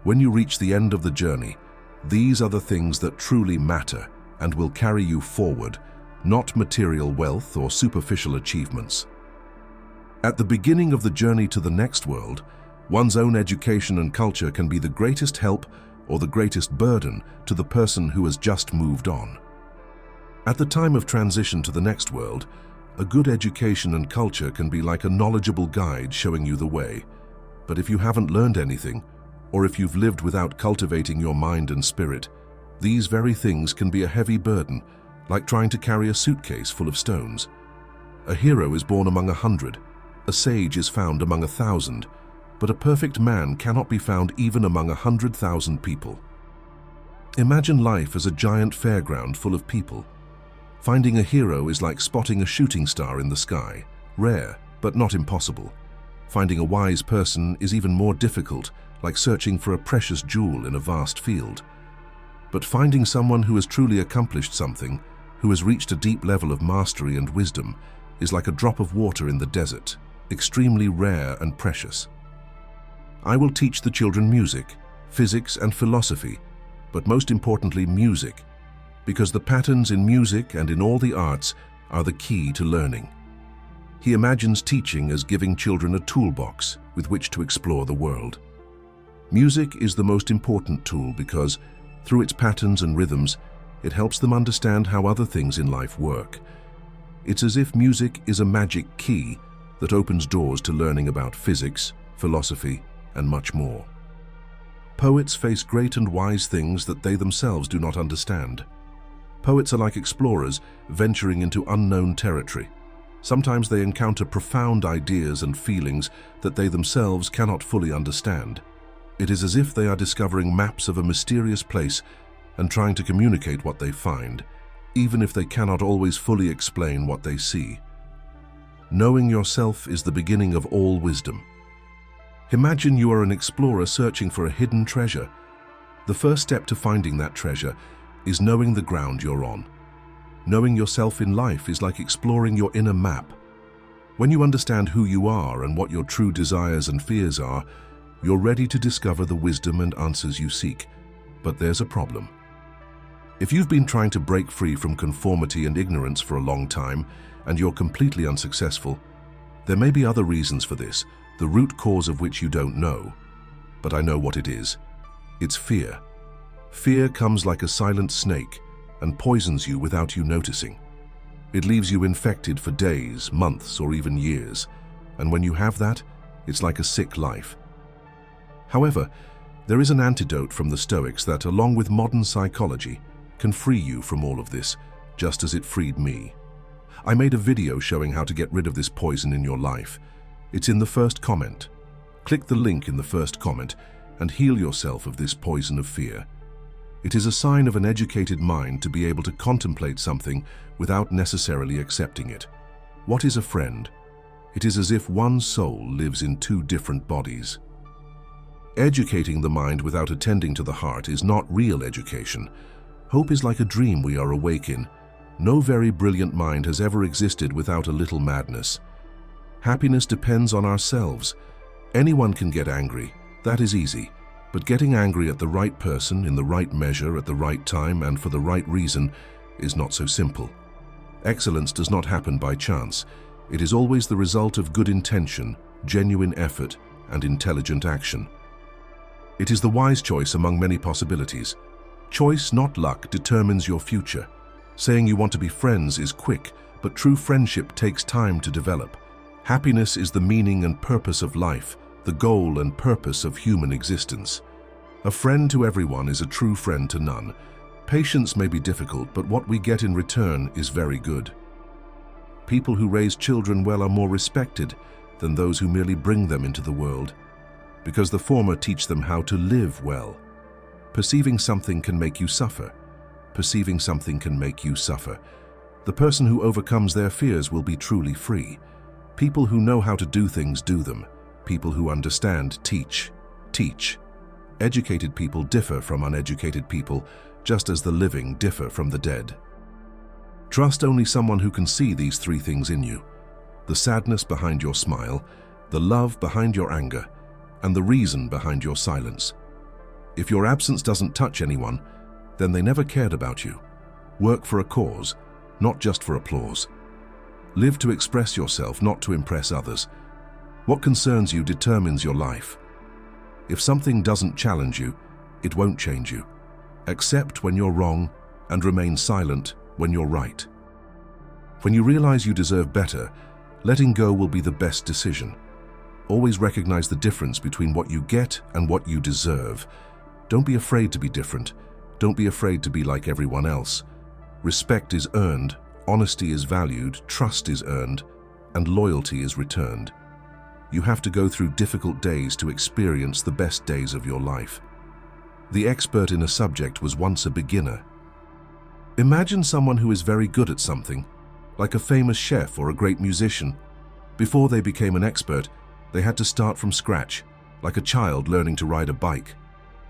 When you reach the end of the journey, these are the things that truly matter and will carry you forward, not material wealth or superficial achievements. At the beginning of the journey to the next world, one's own education and culture can be the greatest help or the greatest burden to the person who has just moved on. At the time of transition to the next world, a good education and culture can be like a knowledgeable guide showing you the way. But if you haven't learned anything, or if you've lived without cultivating your mind and spirit, these very things can be a heavy burden, like trying to carry a suitcase full of stones. A hero is born among 100, a sage is found among 1,000, but a perfect man cannot be found even among 100,000 people. Imagine life as a giant fairground full of people. Finding a hero is like spotting a shooting star in the sky, rare, but not impossible. Finding a wise person is even more difficult, like searching for a precious jewel in a vast field. But finding someone who has truly accomplished something, who has reached a deep level of mastery and wisdom, is like a drop of water in the desert, extremely rare and precious. I will teach the children music, physics and philosophy, but most importantly music, because the patterns in music and in all the arts are the key to learning. He imagines teaching as giving children a toolbox with which to explore the world. Music is the most important tool because, through its patterns and rhythms, it helps them understand how other things in life work. It's as if music is a magic key that opens doors to learning about physics, philosophy, and much more. Poets face great and wise things that they themselves do not understand. Poets are like explorers venturing into unknown territory. Sometimes they encounter profound ideas and feelings that they themselves cannot fully understand. It is as if they are discovering maps of a mysterious place and trying to communicate what they find, even if they cannot always fully explain what they see. Knowing yourself is the beginning of all wisdom. Imagine you are an explorer searching for a hidden treasure. The first step to finding that treasure is knowing the ground you're on. Knowing yourself in life is like exploring your inner map. When you understand who you are and what your true desires and fears are, you're ready to discover the wisdom and answers you seek. But there's a problem. If you've been trying to break free from conformity and ignorance for a long time, and you're completely unsuccessful, there may be other reasons for this, the root cause of which you don't know. But I know what it is. It's fear. Fear comes like a silent snake and poisons you without you noticing. It leaves you infected for days, months, or even years. And when you have that, it's like a sick life. However, there is an antidote from the Stoics that, along with modern psychology, can free you from all of this, just as it freed me. I made a video showing how to get rid of this poison in your life. It's in the first comment. Click the link in the first comment and heal yourself of this poison of fear. It is a sign of an educated mind to be able to contemplate something without necessarily accepting it. What is a friend? It is as if one soul lives in two different bodies. Educating the mind without attending to the heart is not real education. Hope is like a dream we are awake in. No very brilliant mind has ever existed without a little madness. Happiness depends on ourselves. Anyone can get angry, that is easy. But getting angry at the right person, in the right measure, at the right time, and for the right reason is not so simple. Excellence does not happen by chance. It is always the result of good intention, genuine effort, and intelligent action. It is the wise choice among many possibilities. Choice, not luck, determines your future. Saying you want to be friends is quick, but true friendship takes time to develop. Happiness is the meaning and purpose of life, the goal and purpose of human existence. A friend to everyone is a true friend to none. Patience may be difficult, but what we get in return is very good. People who raise children well are more respected than those who merely bring them into the world, because the former teach them how to live well. Perceiving something can make you suffer. Perceiving something can make you suffer. The person who overcomes their fears will be truly free. People who know how to do things do them. People who understand teach. Educated people differ from uneducated people, just as the living differ from the dead. Trust only someone who can see these three things in you: the sadness behind your smile, the love behind your anger, and the reason behind your silence. If your absence doesn't touch anyone, then they never cared about you. Work for a cause, not just for applause. Live to express yourself, not to impress others. What concerns you determines your life. If something doesn't challenge you, it won't change you. Accept when you're wrong and remain silent when you're right. When you realize you deserve better, letting go will be the best decision. Always recognize the difference between what you get and what you deserve. Don't be afraid to be different. Don't be afraid to be like everyone else. Respect is earned, honesty is valued, trust is earned, and loyalty is returned. You have to go through difficult days to experience the best days of your life. The expert in a subject was once a beginner. Imagine someone who is very good at something, like a famous chef or a great musician. Before they became an expert, they had to start from scratch, like a child learning to ride a bike.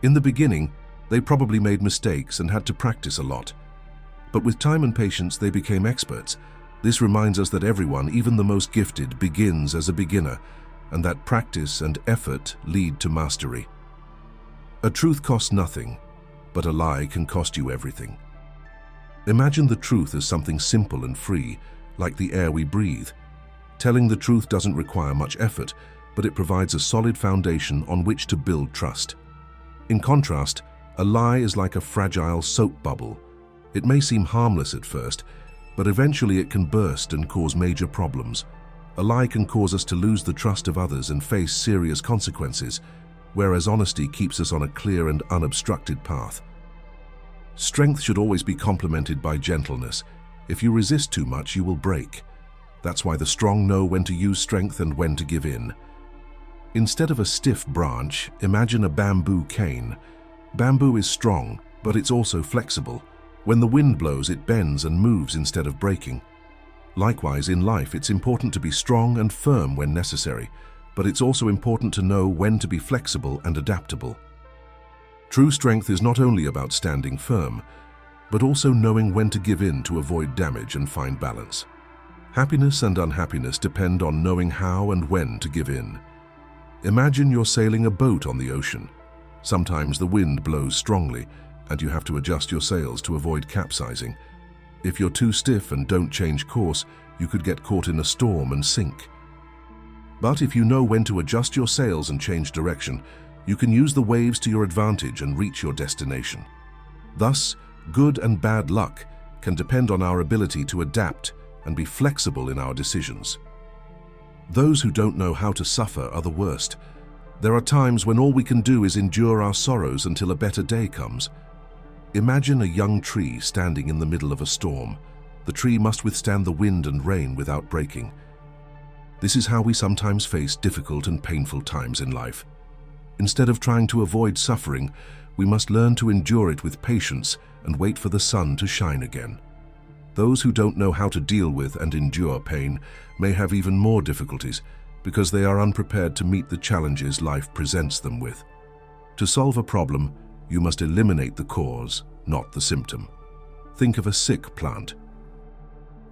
In the beginning, they probably made mistakes and had to practice a lot. But with time and patience, they became experts. This reminds us that everyone, even the most gifted, begins as a beginner, and that practice and effort lead to mastery. A truth costs nothing, but a lie can cost you everything. Imagine the truth as something simple and free, like the air we breathe. Telling the truth doesn't require much effort, but it provides a solid foundation on which to build trust. In contrast, a lie is like a fragile soap bubble. It may seem harmless at first, but eventually it can burst and cause major problems. A lie can cause us to lose the trust of others and face serious consequences, whereas honesty keeps us on a clear and unobstructed path. Strength should always be complemented by gentleness. If you resist too much, you will break. That's why the strong know when to use strength and when to give in. Instead of a stiff branch, imagine a bamboo cane. Bamboo is strong, but it's also flexible. When the wind blows, it bends and moves instead of breaking. Likewise, in life, it's important to be strong and firm when necessary, but it's also important to know when to be flexible and adaptable. True strength is not only about standing firm, but also knowing when to give in to avoid damage and find balance. Happiness and unhappiness depend on knowing how and when to give in. Imagine you're sailing a boat on the ocean. Sometimes the wind blows strongly, and you have to adjust your sails to avoid capsizing. If you're too stiff and don't change course, you could get caught in a storm and sink. But if you know when to adjust your sails and change direction, you can use the waves to your advantage and reach your destination. Thus, good and bad luck can depend on our ability to adapt and be flexible in our decisions. Those who don't know how to suffer are the worst. There are times when all we can do is endure our sorrows until a better day comes. Imagine a young tree standing in the middle of a storm. The tree must withstand the wind and rain without breaking. This is how we sometimes face difficult and painful times in life. Instead of trying to avoid suffering, we must learn to endure it with patience and wait for the sun to shine again. Those who don't know how to deal with and endure pain may have even more difficulties because they are unprepared to meet the challenges life presents them with. To solve a problem, you must eliminate the cause, not the symptom. Think of a sick plant.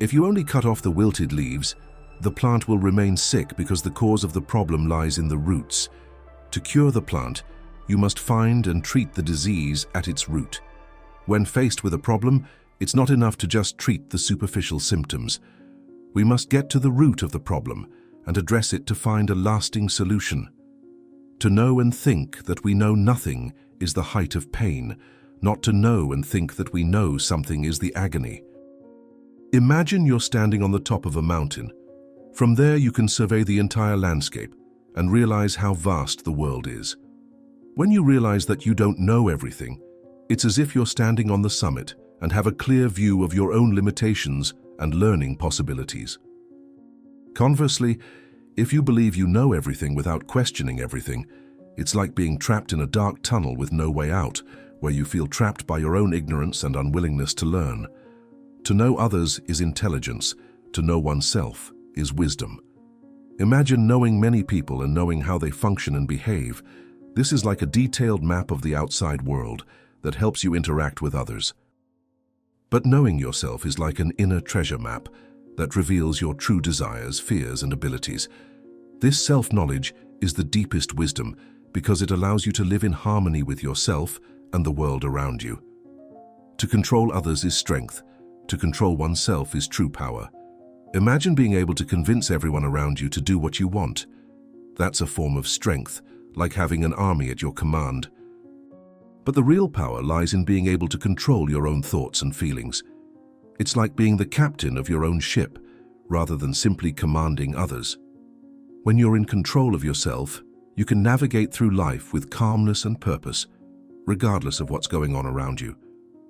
If you only cut off the wilted leaves, the plant will remain sick because the cause of the problem lies in the roots. To cure the plant, you must find and treat the disease at its root. When faced with a problem, it's not enough to just treat the superficial symptoms. We must get to the root of the problem and address it to find a lasting solution. To know and think that we know nothing is the height of pain. Not to know and think that we know something is the agony. Imagine you're standing on the top of a mountain. From there you can survey the entire landscape and realize how vast the world is. When you realize that you don't know everything, it's as if you're standing on the summit and have a clear view of your own limitations and learning possibilities. Conversely, if you believe you know everything without questioning everything, it's like being trapped in a dark tunnel with no way out, where you feel trapped by your own ignorance and unwillingness to learn. To know others is intelligence. To know oneself is wisdom. Imagine knowing many people and knowing how they function and behave. This is like a detailed map of the outside world that helps you interact with others. But knowing yourself is like an inner treasure map that reveals your true desires, fears, and abilities. This self-knowledge is the deepest wisdom because it allows you to live in harmony with yourself and the world around you. To control others is strength. To control oneself is true power. Imagine being able to convince everyone around you to do what you want. That's a form of strength, like having an army at your command. But the real power lies in being able to control your own thoughts and feelings. It's like being the captain of your own ship, rather than simply commanding others. When you're in control of yourself, you can navigate through life with calmness and purpose, regardless of what's going on around you.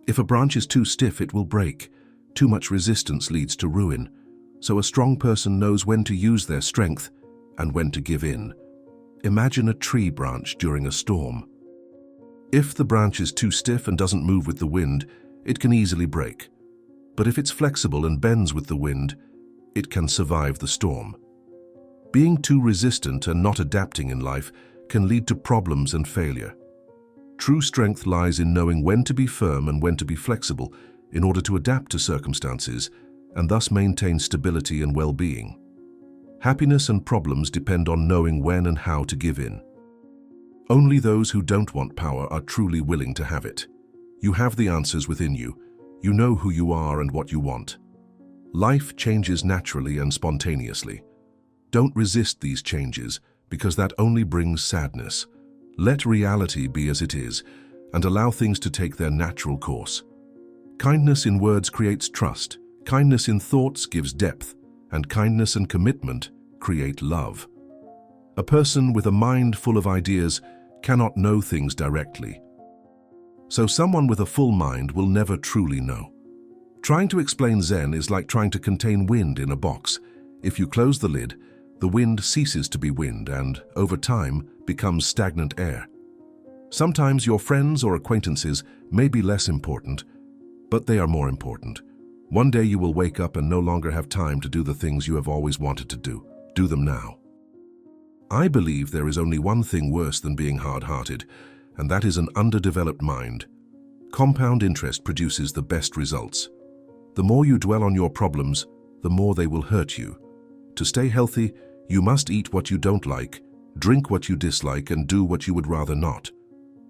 If a branch is too stiff, it will break. Too much resistance leads to ruin. So a strong person knows when to use their strength and when to give in. Imagine a tree branch during a storm. If the branch is too stiff and doesn't move with the wind, it can easily break. But if it's flexible and bends with the wind, it can survive the storm. Being too resistant and not adapting in life can lead to problems and failure. True strength lies in knowing when to be firm and when to be flexible in order to adapt to circumstances and thus maintain stability and well-being. Happiness and problems depend on knowing when and how to give in. Only those who don't want power are truly willing to have it. You have the answers within you. You know who you are and what you want. Life changes naturally and spontaneously. Don't resist these changes, because that only brings sadness. Let reality be as it is, and allow things to take their natural course. Kindness in words creates trust. Kindness in thoughts gives depth, and kindness and commitment create love. A person with a mind full of ideas cannot know things directly. So someone with a full mind will never truly know. Trying to explain Zen is like trying to contain wind in a box. If you close the lid, the wind ceases to be wind and, over time, becomes stagnant air. Sometimes your friends or acquaintances may be less important, but they are more important. One day you will wake up and no longer have time to do the things you have always wanted to do. Do them now. I believe there is only one thing worse than being hard-hearted, and that is an underdeveloped mind. Compound interest produces the best results. The more you dwell on your problems, the more they will hurt you. To stay healthy, you must eat what you don't like, drink what you dislike, and do what you would rather not.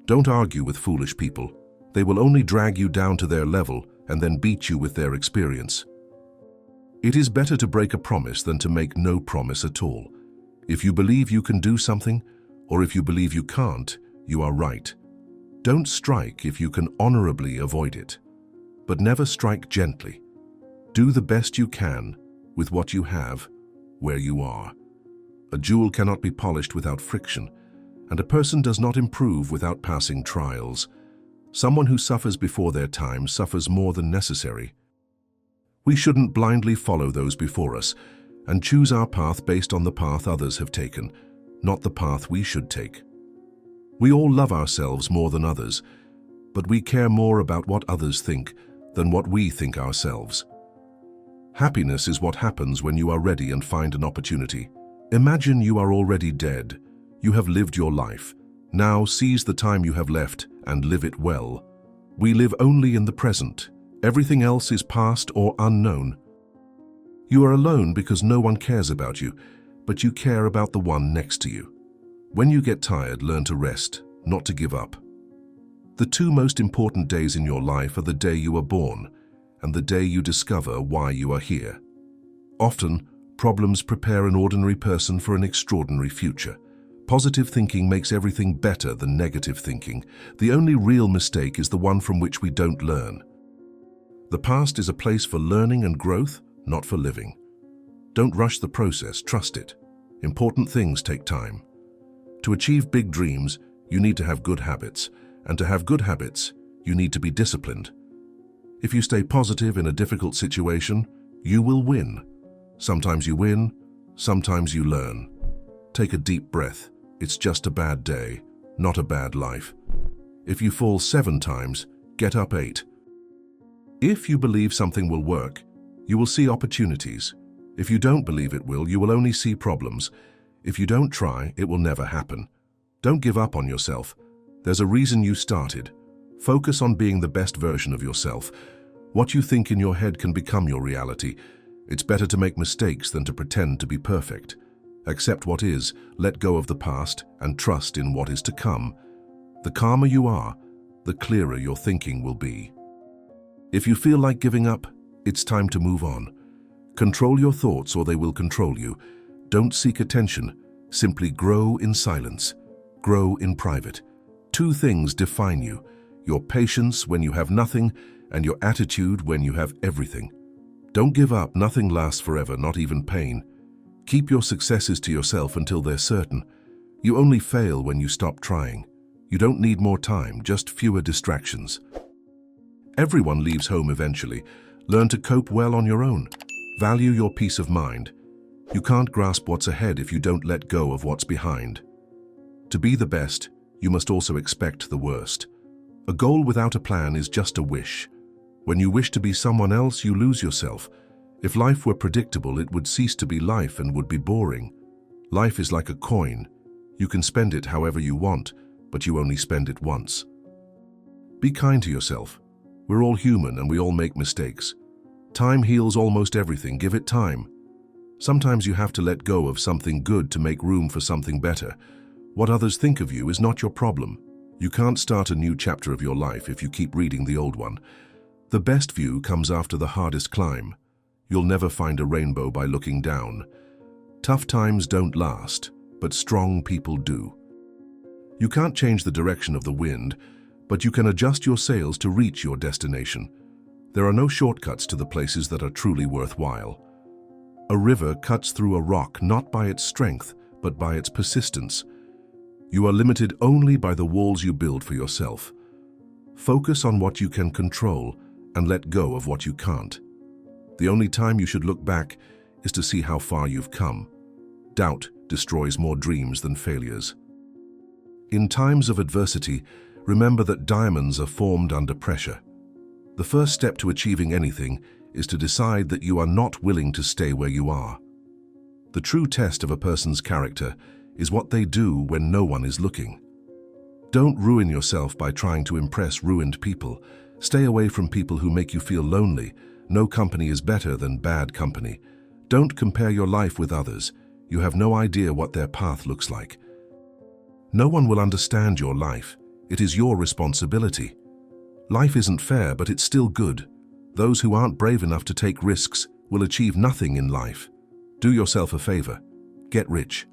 Don't argue with foolish people. They will only drag you down to their level and then beat you with their experience. It is better to break a promise than to make no promise at all. If you believe you can do something, or if you believe you can't, you are right. Don't strike if you can honorably avoid it. But never strike gently. Do the best you can with what you have, where you are. A jewel cannot be polished without friction, and a person does not improve without passing trials. Someone who suffers before their time suffers more than necessary. We shouldn't blindly follow those before us and choose our path based on the path others have taken, not the path we should take. We all love ourselves more than others, but we care more about what others think than what we think ourselves. Happiness is what happens when you are ready and find an opportunity. Imagine you are already dead. You have lived your life. Now seize the time you have left and live it well. We live only in the present. Everything else is past or unknown. You are alone because no one cares about you, but you care about the one next to you. When you get tired, learn to rest, not to give up. The two most important days in your life are the day you are born and the day you discover why you are here. Often, problems prepare an ordinary person for an extraordinary future. Positive thinking makes everything better than negative thinking. The only real mistake is the one from which we don't learn. The past is a place for learning and growth, not for living. Don't rush the process, trust it. Important things take time. To achieve big dreams, you need to have good habits, and to have good habits, you need to be disciplined. If you stay positive in a difficult situation, you will win. Sometimes you win, sometimes you learn. Take a deep breath. It's just a bad day, not a bad life. If you fall 7 times, get up 8. If you believe something will work, you will see opportunities. If you don't believe it will, you will only see problems. If you don't try, it will never happen. Don't give up on yourself. There's a reason you started. Focus on being the best version of yourself. What you think in your head can become your reality. It's better to make mistakes than to pretend to be perfect. Accept what is, let go of the past, and trust in what is to come. The calmer you are, the clearer your thinking will be. If you feel like giving up, it's time to move on. Control your thoughts or they will control you. Don't seek attention. Simply grow in silence. Grow in private. 2 things define you: your patience when you have nothing and your attitude when you have everything. Don't give up. Nothing lasts forever, not even pain. Keep your successes to yourself until they're certain. You only fail when you stop trying. You don't need more time, just fewer distractions. Everyone leaves home eventually. Learn to cope well on your own. Value your peace of mind. You can't grasp what's ahead if you don't let go of what's behind. To be the best, you must also expect the worst. A goal without a plan is just a wish. When you wish to be someone else, you lose yourself. If life were predictable, it would cease to be life and would be boring. Life is like a coin. You can spend it however you want, but you only spend it once. Be kind to yourself. We're all human and we all make mistakes. Time heals almost everything. Give it time. Sometimes you have to let go of something good to make room for something better. What others think of you is not your problem. You can't start a new chapter of your life if you keep reading the old one. The best view comes after the hardest climb. You'll never find a rainbow by looking down. Tough times don't last, but strong people do. You can't change the direction of the wind, but you can adjust your sails to reach your destination. There are no shortcuts to the places that are truly worthwhile. A river cuts through a rock not by its strength, but by its persistence. You are limited only by the walls you build for yourself. Focus on what you can control and let go of what you can't. The only time you should look back is to see how far you've come. Doubt destroys more dreams than failures. In times of adversity, remember that diamonds are formed under pressure. The first step to achieving anything is to decide that you are not willing to stay where you are. The true test of a person's character is what they do when no one is looking. Don't ruin yourself by trying to impress ruined people. Stay away from people who make you feel lonely. No company is better than bad company. Don't compare your life with others. You have no idea what their path looks like. No one will understand your life. It is your responsibility. Life isn't fair, but it's still good. Those who aren't brave enough to take risks will achieve nothing in life. Do yourself a favor. Get rich.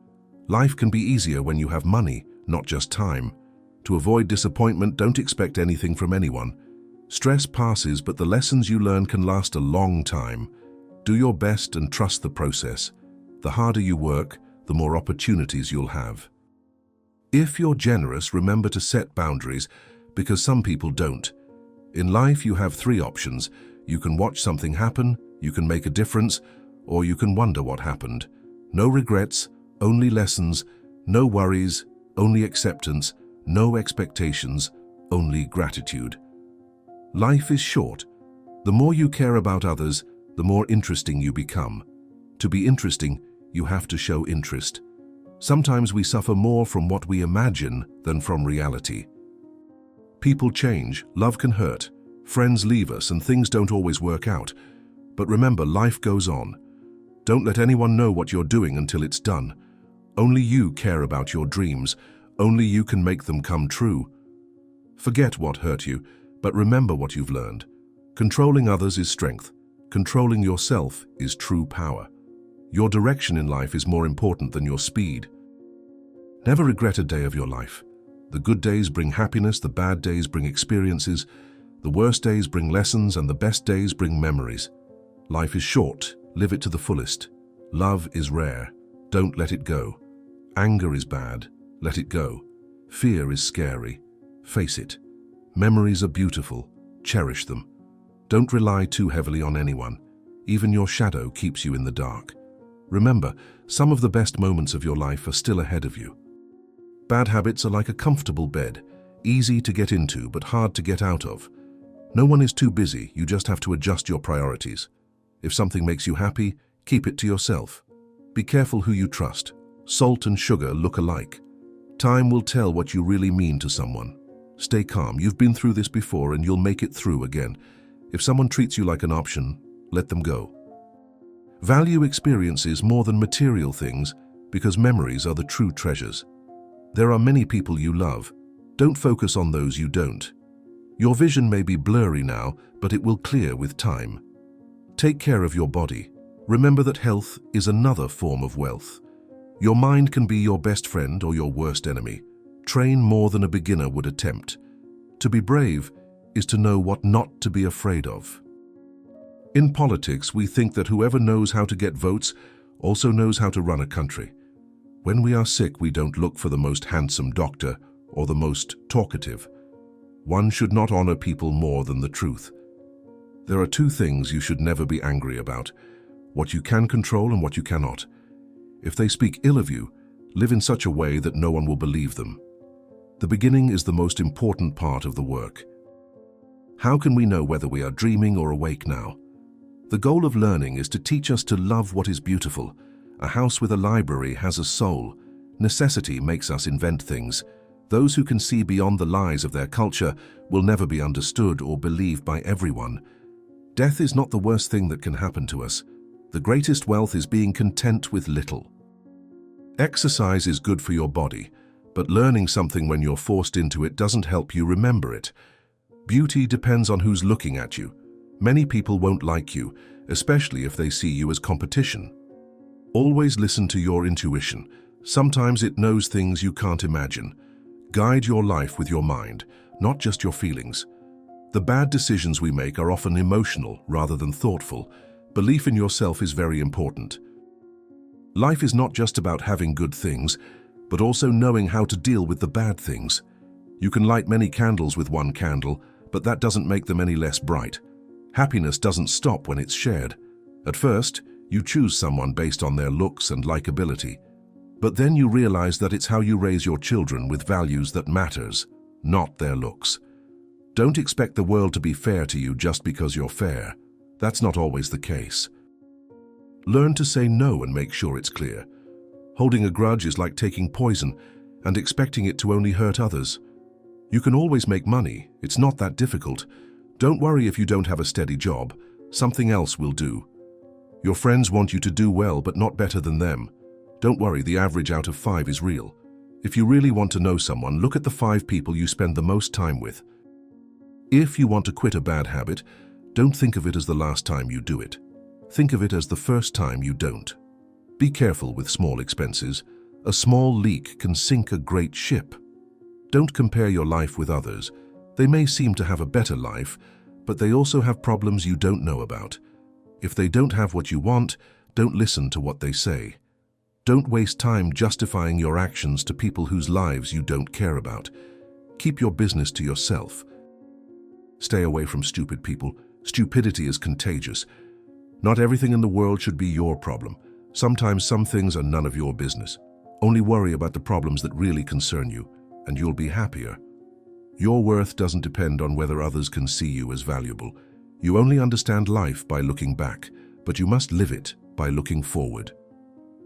Life can be easier when you have money, not just time. To avoid disappointment, don't expect anything from anyone. Stress passes, but the lessons you learn can last a long time. Do your best and trust the process. The harder you work, the more opportunities you'll have. If you're generous, remember to set boundaries, because some people don't. In life, you have three options. You can watch something happen, you can make a difference, or you can wonder what happened. No regrets, only lessons. No worries, only acceptance. No expectations, only gratitude. Life is short. The more you care about others, the more interesting you become. To be interesting, you have to show interest. Sometimes we suffer more from what we imagine than from reality. People change, love can hurt, friends leave us, and things don't always work out. But remember, life goes on. Don't let anyone know what you're doing until it's done. Only you care about your dreams. Only you can make them come true. Forget what hurt you, but remember what you've learned. Controlling others is strength. Controlling yourself is true power. Your direction in life is more important than your speed. Never regret a day of your life. The good days bring happiness, the bad days bring experiences, the worst days bring lessons, and the best days bring memories. Life is short, live it to the fullest. Love is rare, don't let it go. Anger is bad, let it go. Fear is scary, face it. Memories are beautiful, cherish them. Don't rely too heavily on anyone. Even your shadow keeps you in the dark. Remember, some of the best moments of your life are still ahead of you. Bad habits are like a comfortable bed, easy to get into but hard to get out of. No one is too busy, you just have to adjust your priorities. If something makes you happy, keep it to yourself. Be careful who you trust. Salt and sugar look alike. Time will tell what you really mean to someone. Stay calm, you've been through this before and you'll make it through again. If someone treats you like an option, let them go. Value experiences more than material things because memories are the true treasures. There are many people you love. Don't focus on those you don't. Your vision may be blurry now, but it will clear with time. Take care of your body. Remember that health is another form of wealth. Your mind can be your best friend or your worst enemy. Train more than a beginner would attempt. To be brave is to know what not to be afraid of. In politics, we think that whoever knows how to get votes also knows how to run a country. When we are sick, we don't look for the most handsome doctor or the most talkative. One should not honor people more than the truth. There are two things you should never be angry about: what you can control and what you cannot. If they speak ill of you, live in such a way that no one will believe them. The beginning is the most important part of the work. How can we know whether we are dreaming or awake now? The goal of learning is to teach us to love what is beautiful. A house with a library has a soul. Necessity makes us invent things. Those who can see beyond the lies of their culture will never be understood or believed by everyone. Death is not the worst thing that can happen to us. The greatest wealth is being content with little. Exercise is good for your body, but learning something when you're forced into it doesn't help you remember it. Beauty depends on who's looking at you. Many people won't like you, especially if they see you as competition. Always listen to your intuition. Sometimes it knows things you can't imagine. Guide your life with your mind, not just your feelings. The bad decisions we make are often emotional rather than thoughtful. Belief in yourself is very important. Life is not just about having good things, but also knowing how to deal with the bad things. You can light many candles with one candle, but that doesn't make them any less bright. Happiness doesn't stop when it's shared. At first, you choose someone based on their looks and likability. But then you realize that it's how you raise your children with values that matters, not their looks. Don't expect the world to be fair to you just because you're fair. That's not always the case. Learn to say no and make sure it's clear. Holding a grudge is like taking poison and expecting it to only hurt others. You can always make money. It's not that difficult. Don't worry if you don't have a steady job. Something else will do. Your friends want you to do well, but not better than them. Don't worry, the average out of 5 is real. If you really want to know someone, look at the 5 people you spend the most time with. If you want to quit a bad habit, don't think of it as the last time you do it. Think of it as the first time you don't. Be careful with small expenses. A small leak can sink a great ship. Don't compare your life with others. They may seem to have a better life, but they also have problems you don't know about. If they don't have what you want, don't listen to what they say. Don't waste time justifying your actions to people whose lives you don't care about. Keep your business to yourself. Stay away from stupid people. Stupidity is contagious. Not everything in the world should be your problem. Sometimes some things are none of your business. Only worry about the problems that really concern you, and you'll be happier. Your worth doesn't depend on whether others can see you as valuable. You only understand life by looking back, but you must live it by looking forward.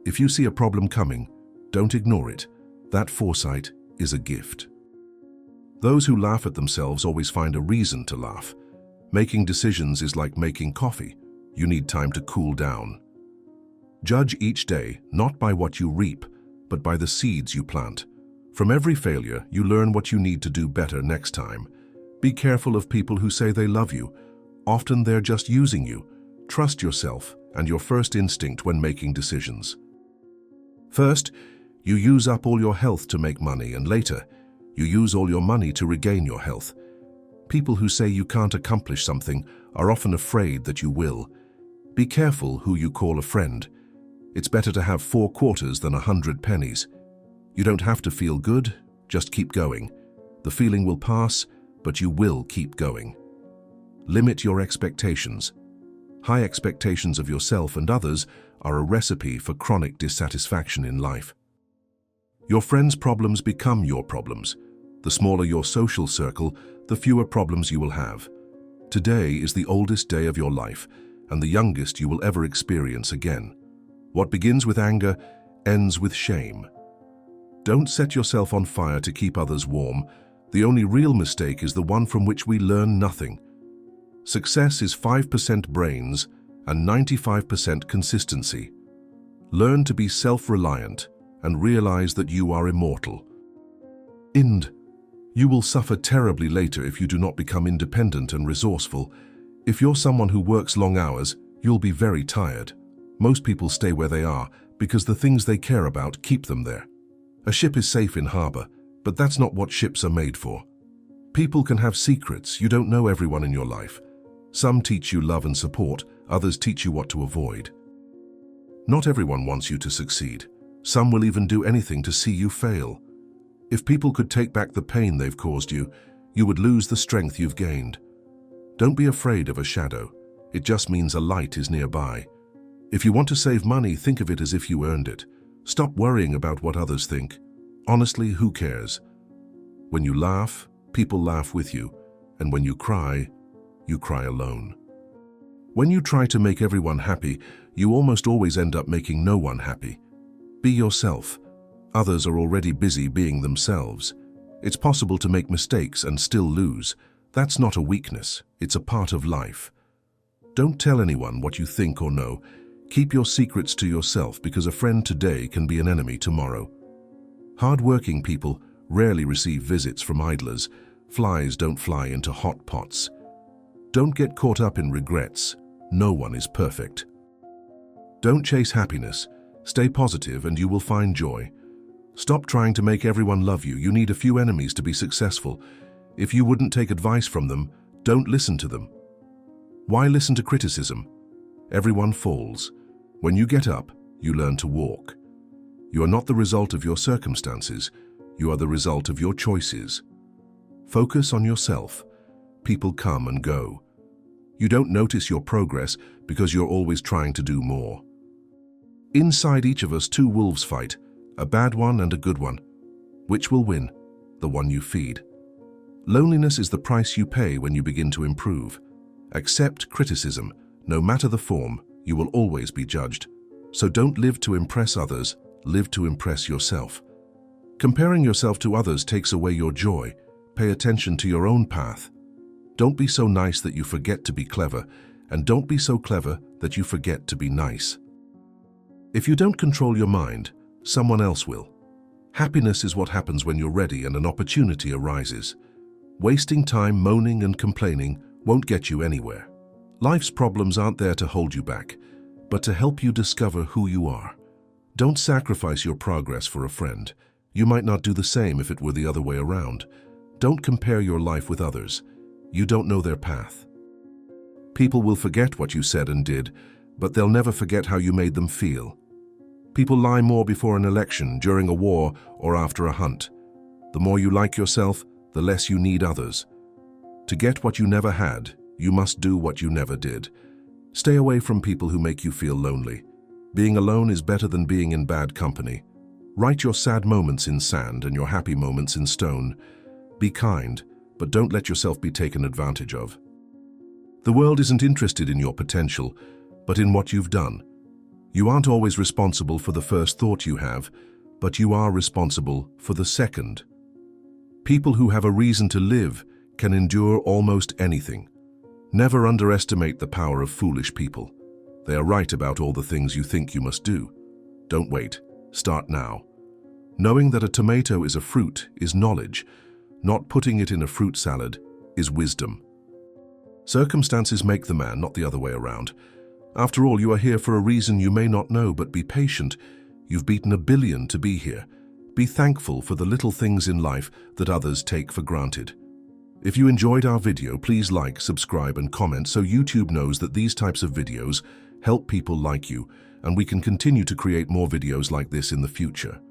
If you see a problem coming, don't ignore it. That foresight is a gift. Those who laugh at themselves always find a reason to laugh. Making decisions is like making coffee. You need time to cool down. Judge each day not by what you reap, but by the seeds you plant. From every failure, you learn what you need to do better next time. Be careful of people who say they love you. Often they're just using you. Trust yourself and your first instinct when making decisions. First, you use up all your health to make money, and later, you use all your money to regain your health. People who say you can't accomplish something are often afraid that you will. Be careful who you call a friend. It's better to have 4 quarters than 100 pennies. You don't have to feel good, just keep going. The feeling will pass, but you will keep going. Limit your expectations. High expectations of yourself and others are a recipe for chronic dissatisfaction in life. Your friends' problems become your problems. The smaller your social circle, the fewer problems you will have. Today is the oldest day of your life, and the youngest you will ever experience again. What begins with anger ends with shame. Don't set yourself on fire to keep others warm. The only real mistake is the one from which we learn nothing. Success is 5% brains and 95% consistency. Learn to be self-reliant and realize that you are immortal. You will suffer terribly later if you do not become independent and resourceful. If you're someone who works long hours, you'll be very tired. Most people stay where they are because the things they care about keep them there. A ship is safe in harbor, but that's not what ships are made for. People can have secrets. You don't know everyone in your life. Some teach you love and support, others teach you what to avoid. Not everyone wants you to succeed. Some will even do anything to see you fail. If people could take back the pain they've caused you, you would lose the strength you've gained. Don't be afraid of a shadow. It just means a light is nearby. If you want to save money, think of it as if you earned it. Stop worrying about what others think. Honestly, who cares? When you laugh, people laugh with you. And when you cry, you cry alone. When you try to make everyone happy, you almost always end up making no one happy. Be yourself. Others are already busy being themselves. It's possible to make mistakes and still lose. That's not a weakness, it's a part of life. Don't tell anyone what you think or know. Keep your secrets to yourself, because a friend today can be an enemy tomorrow. Hard-working people rarely receive visits from idlers. Flies don't fly into hot pots. Don't get caught up in regrets. No one is perfect. Don't chase happiness. Stay positive and you will find joy. Stop trying to make everyone love you. You need a few enemies to be successful. If you wouldn't take advice from them, don't listen to them. Why listen to criticism? Everyone falls. When you get up, you learn to walk. You are not the result of your circumstances. You are the result of your choices. Focus on yourself. People come and go. You don't notice your progress because you're always trying to do more. Inside each of us, two wolves fight, a bad one and a good one. Which will win? The one you feed. Loneliness is the price you pay when you begin to improve. Accept criticism. No matter the form, you will always be judged. So don't live to impress others, live to impress yourself. Comparing yourself to others takes away your joy. Pay attention to your own path. Don't be so nice that you forget to be clever, and don't be so clever that you forget to be nice. If you don't control your mind, someone else will. Happiness is what happens when you're ready and an opportunity arises. Wasting time moaning and complaining won't get you anywhere. Life's problems aren't there to hold you back, but to help you discover who you are. Don't sacrifice your progress for a friend. You might not do the same if it were the other way around. Don't compare your life with others. You don't know their path. People will forget what you said and did, but they'll never forget how you made them feel. People lie more before an election, during a war, or after a hunt. The more you like yourself, the less you need others. To get what you never had, you must do what you never did. Stay away from people who make you feel lonely. Being alone is better than being in bad company. Write your sad moments in sand and your happy moments in stone. Be kind, but don't let yourself be taken advantage of. The world isn't interested in your potential, but in what you've done. You aren't always responsible for the first thought you have, but you are responsible for the second. People who have a reason to live can endure almost anything. Never underestimate the power of foolish people. They are right about all the things you think you must do. Don't wait. Start now. Knowing that a tomato is a fruit is knowledge. Not putting it in a fruit salad is wisdom. Circumstances make the man, not the other way around. After all, you are here for a reason you may not know, but be patient. You've beaten 1 billion to be here. Be thankful for the little things in life that others take for granted. If you enjoyed our video, please like, subscribe and comment so YouTube knows that these types of videos help people like you, and we can continue to create more videos like this in the future.